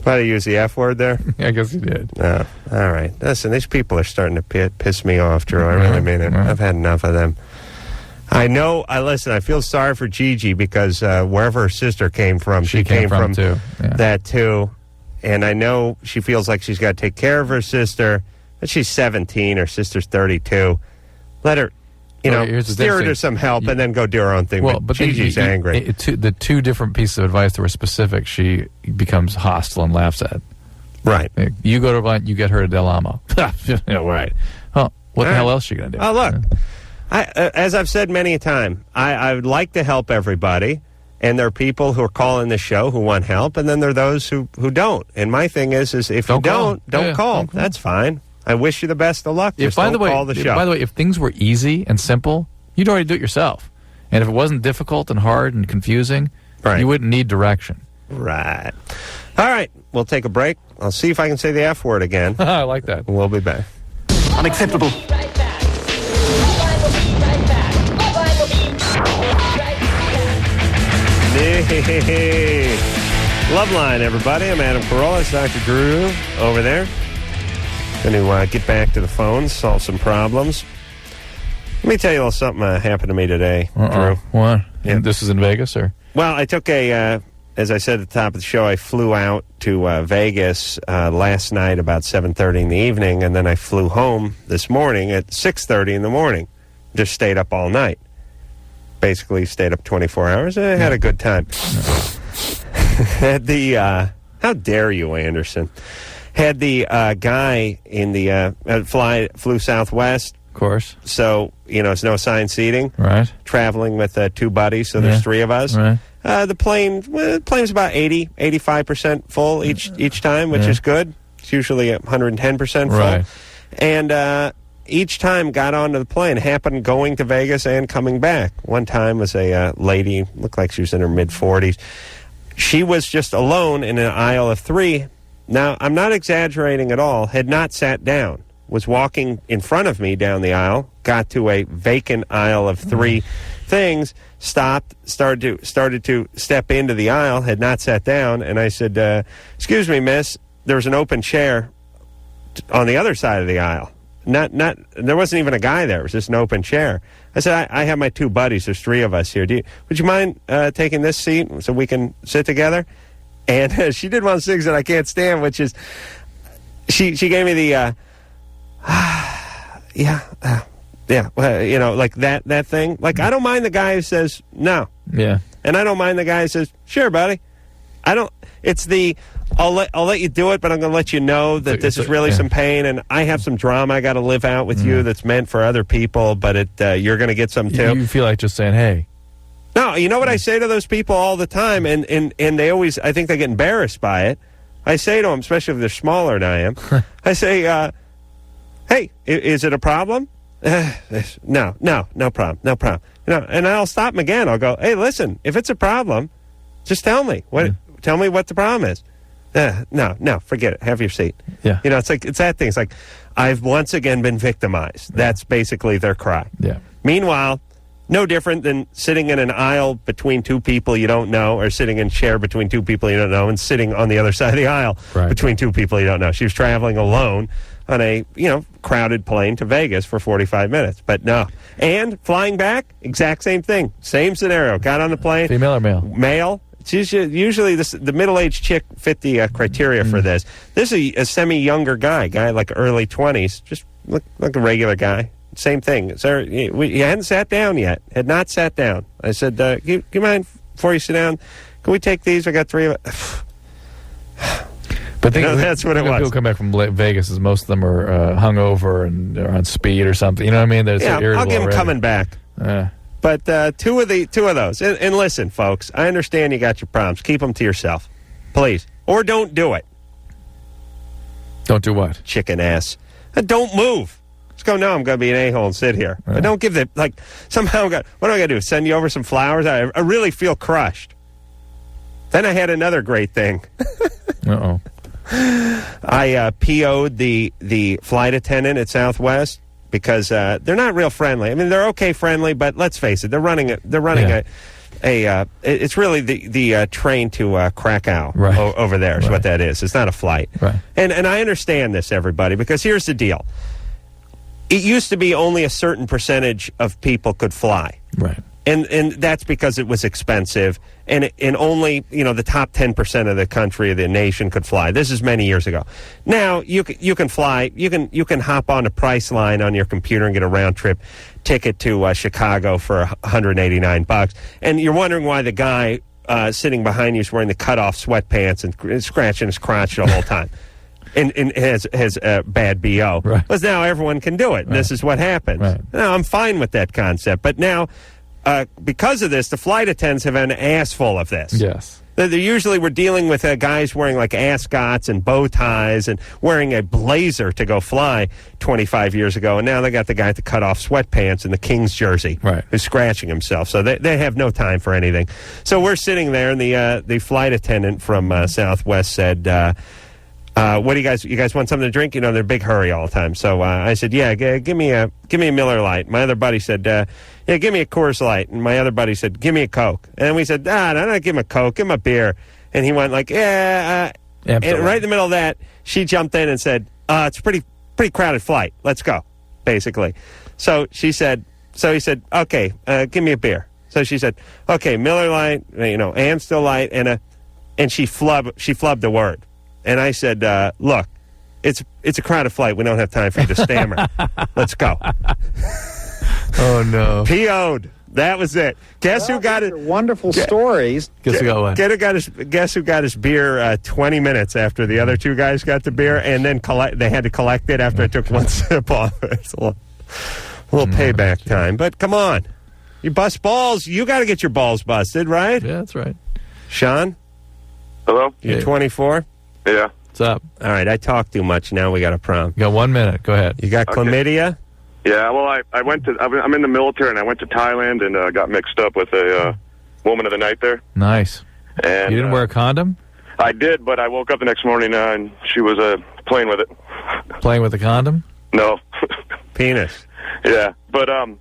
Might have used the F word there? I guess you did. Oh, all right. Listen, these people are starting to piss me off, Drew. I really mean it. I've had enough of them. I know. Listen, I feel sorry for Gigi because wherever her sister came from, she came from too. Yeah. That too. And I know she feels like she's got to take care of her sister, but she's 17. Her sister's 32. Let her... steer her to some help and then go do her own thing. Well, but Gigi's angry. The two different pieces of advice that were specific, she becomes hostile and laughs at. Right. You go to Blunt, you get her to Del Amo. Right. Oh, what the hell else is she going to do? Oh, look. As I've said many a time, I would like to help everybody, and there are people who are calling the show who want help, and then there are those who don't. And my thing is if you don't call. That's fine. I wish you the best of luck. Just don't call the show. By the way, if things were easy and simple, you'd already do it yourself. And if it wasn't difficult and hard and confusing, you wouldn't need direction. Right. All right. We'll take a break. I'll see if I can say the F word again. I like that. We'll be back. Unacceptable. LoveLine, everybody. I'm Adam Carolla. It's Dr. Drew over there. Going to get back to the phones, solve some problems. Let me tell you a little something happened to me today, Drew. What? Yeah. This is in Vegas, or? Well, I took as I said at the top of the show, I flew out to Vegas last night about 7:30 in the evening, and then I flew home this morning at 6:30 in the morning. Just stayed up all night. Basically stayed up 24 hours. I had a good time. Had the, how dare you, Anderson? Had the guy in the flew Southwest. Of course. So, it's no assigned seating. Right. Traveling with two buddies, so there's three of us. Right. The plane's about 85% full each time, which is good. It's usually 110% full. Right. And each time got onto the plane, happened going to Vegas and coming back. One time was a lady, looked like she was in her mid-40s. She was just alone in an aisle of three. Now, I'm not exaggerating at all, had not sat down, was walking in front of me down the aisle, got to a vacant aisle of three things, stopped, started to step into the aisle, had not sat down, and I said, excuse me, miss, there's an open chair on the other side of the aisle. There wasn't even a guy there. It was just an open chair. I said, I have my two buddies. There's three of us here. Would you mind taking this seat so we can sit together? And she did one of those things that I can't stand, which is she gave me the, like that thing. Like, I don't mind the guy who says no. Yeah. And I don't mind the guy who says, sure, buddy. It's the, I'll let you do it, but I'm going to let you know that this is really some pain, and I have some drama I got to live out with you that's meant for other people, but you're going to get some too. You feel like just saying, hey. No, you know what I say to those people all the time, and they always, I think they get embarrassed by it. I say to them, especially if they're smaller than I am, I say, hey, is it a problem? No problem. And I'll stop them again. I'll go, hey, listen, if it's a problem, just tell me. Tell me what the problem is. No, forget it. Have your seat. Yeah. It's that thing. It's like, I've once again been victimized. That's basically their cry. Yeah. Meanwhile, no different than sitting in an aisle between two people you don't know, or sitting in a chair between two people you don't know, and sitting on the other side of the aisle between two people you don't know. She was traveling alone on a, crowded plane to Vegas for 45 minutes. But no. And flying back, exact same thing. Same scenario. Got on the plane. Female or male? Male. It's usually the middle-aged chick fit the criteria for this. This is a semi-younger guy like early 20s, just look like a regular guy. Same thing. Sir, you hadn't sat down yet. Had not sat down. I said, do you mind, before you sit down, can we take these? I got three of it. But that's what it was. People come back from Vegas, as most of them are hungover and are on speed or something. You know what I mean? I'll give them coming back. But two of those. And listen, folks, I understand you got your problems. Keep them to yourself, please. Or don't do it. Don't do what? Chicken ass. Don't move. Just go, no, I'm going to be an a-hole and sit here. But don't give somehow, what am I going to do? Send you over some flowers? I really feel crushed. Then I had another great thing. Uh-oh. I PO'd the flight attendant at Southwest because they're not real friendly. I mean, they're okay friendly, but let's face it, they're running it's really the train to Krakow over there is what that is. It's not a flight. Right. And I understand this, everybody, because here's the deal. It used to be only a certain percentage of people could fly. Right. And that's because it was expensive, and only the top 10% of the country, of the nation, could fly. This is many years ago. Now you can fly. You can hop on a Priceline on your computer and get a round trip ticket to Chicago for $189, and you're wondering why the guy sitting behind you is wearing the cutoff sweatpants and scratching his crotch the whole time. And has bad BO. Right. Because now everyone can do it. And this is what happens. Right. Now, I'm fine with that concept. But now, because of this, the flight attendants have an ass full of this. Yes. We're dealing with guys wearing like ascots and bow ties and wearing a blazer to go fly 25 years ago. And now they got the guy with the cut off sweatpants and the King's jersey who's scratching himself. So they have no time for anything. So we're sitting there, and the flight attendant from Southwest said, what do you guys want something to drink? They're in a big hurry all the time. So I said, yeah, give me a Miller Lite. My other buddy said, yeah, give me a Coors Light. And my other buddy said, give me a Coke. And we said, no, give him a Coke, give him a beer. And he went like, yeah. And right in the middle of that, she jumped in and said, it's pretty pretty crowded flight. Let's go, basically. So he said, okay, give me a beer. So she said, okay, Miller Lite, Amstel Light, and she flubbed the word. And I said, look, it's a crowded flight. We don't have time for you to stammer. Let's go. Oh, no. PO'd. That was it. Guess who got it? Wonderful stories. Guess who got what? Guess who got his beer 20 minutes after the other two guys got the beer, and then they had to collect it after I took one sip off. It's a little payback time. But come on. You bust balls. You got to get your balls busted, right? Yeah, that's right. Sean? Hello? You're 24? Yeah. What's up? All right, I talk too much. Now we got a problem. You got 1 minute. Go ahead. You got chlamydia? Yeah, well, I'm in the military, and I went to Thailand and got mixed up with a woman of the night there. Nice. And you didn't wear a condom? I did, but I woke up the next morning and she was playing with it. Playing with a condom? No. Penis. Yeah, but and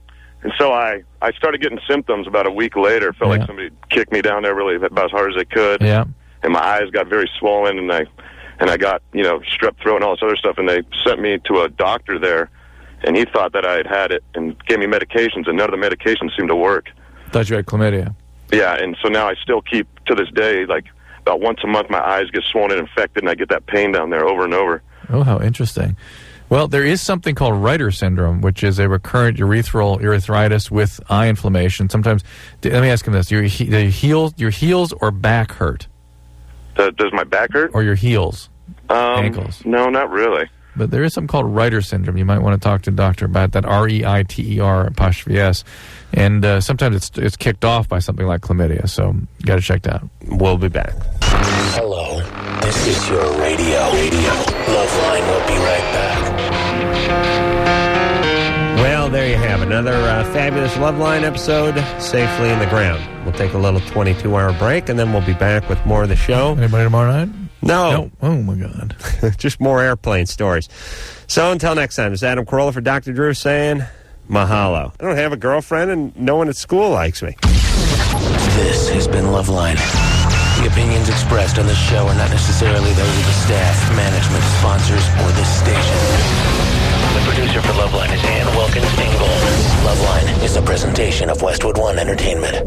so I started getting symptoms about a week later. Felt like somebody kicked me down there really about as hard as they could. Yeah. And my eyes got very swollen, and I got strep throat and all this other stuff. And they sent me to a doctor there, and he thought that I had it and gave me medications, and none of the medications seemed to work. Thought you had chlamydia. Yeah, and so now I still keep, to this day, like about once a month my eyes get swollen and infected, and I get that pain down there over and over. Oh, how interesting. Well, there is something called Reiter syndrome, which is a recurrent urethral urethritis with eye inflammation. Sometimes, let me ask him this: your heels or back hurt? Does my back hurt? Or your heels, ankles? No, not really. But there is something called Reiter syndrome. You might want to talk to a doctor about that. REITER''S, and sometimes it's kicked off by something like chlamydia. So you got to check that out. We'll be back. Hello, this is your radio. LoveLine will be right back. Well, there you have another fabulous LoveLine episode, safely in the ground. We'll take a little 22-hour break, and then we'll be back with more of the show. Anybody tomorrow night? No. Oh, my God. Just more airplane stories. So until next time, it's Adam Carolla for Dr. Drew saying mahalo. I don't have a girlfriend, and no one at school likes me. This has been LoveLine. The opinions expressed on this show are not necessarily those of the staff, management, sponsors, or this station. The producer for LoveLine is Ann Wilkins Ingle. LoveLine is a presentation of Westwood One Entertainment.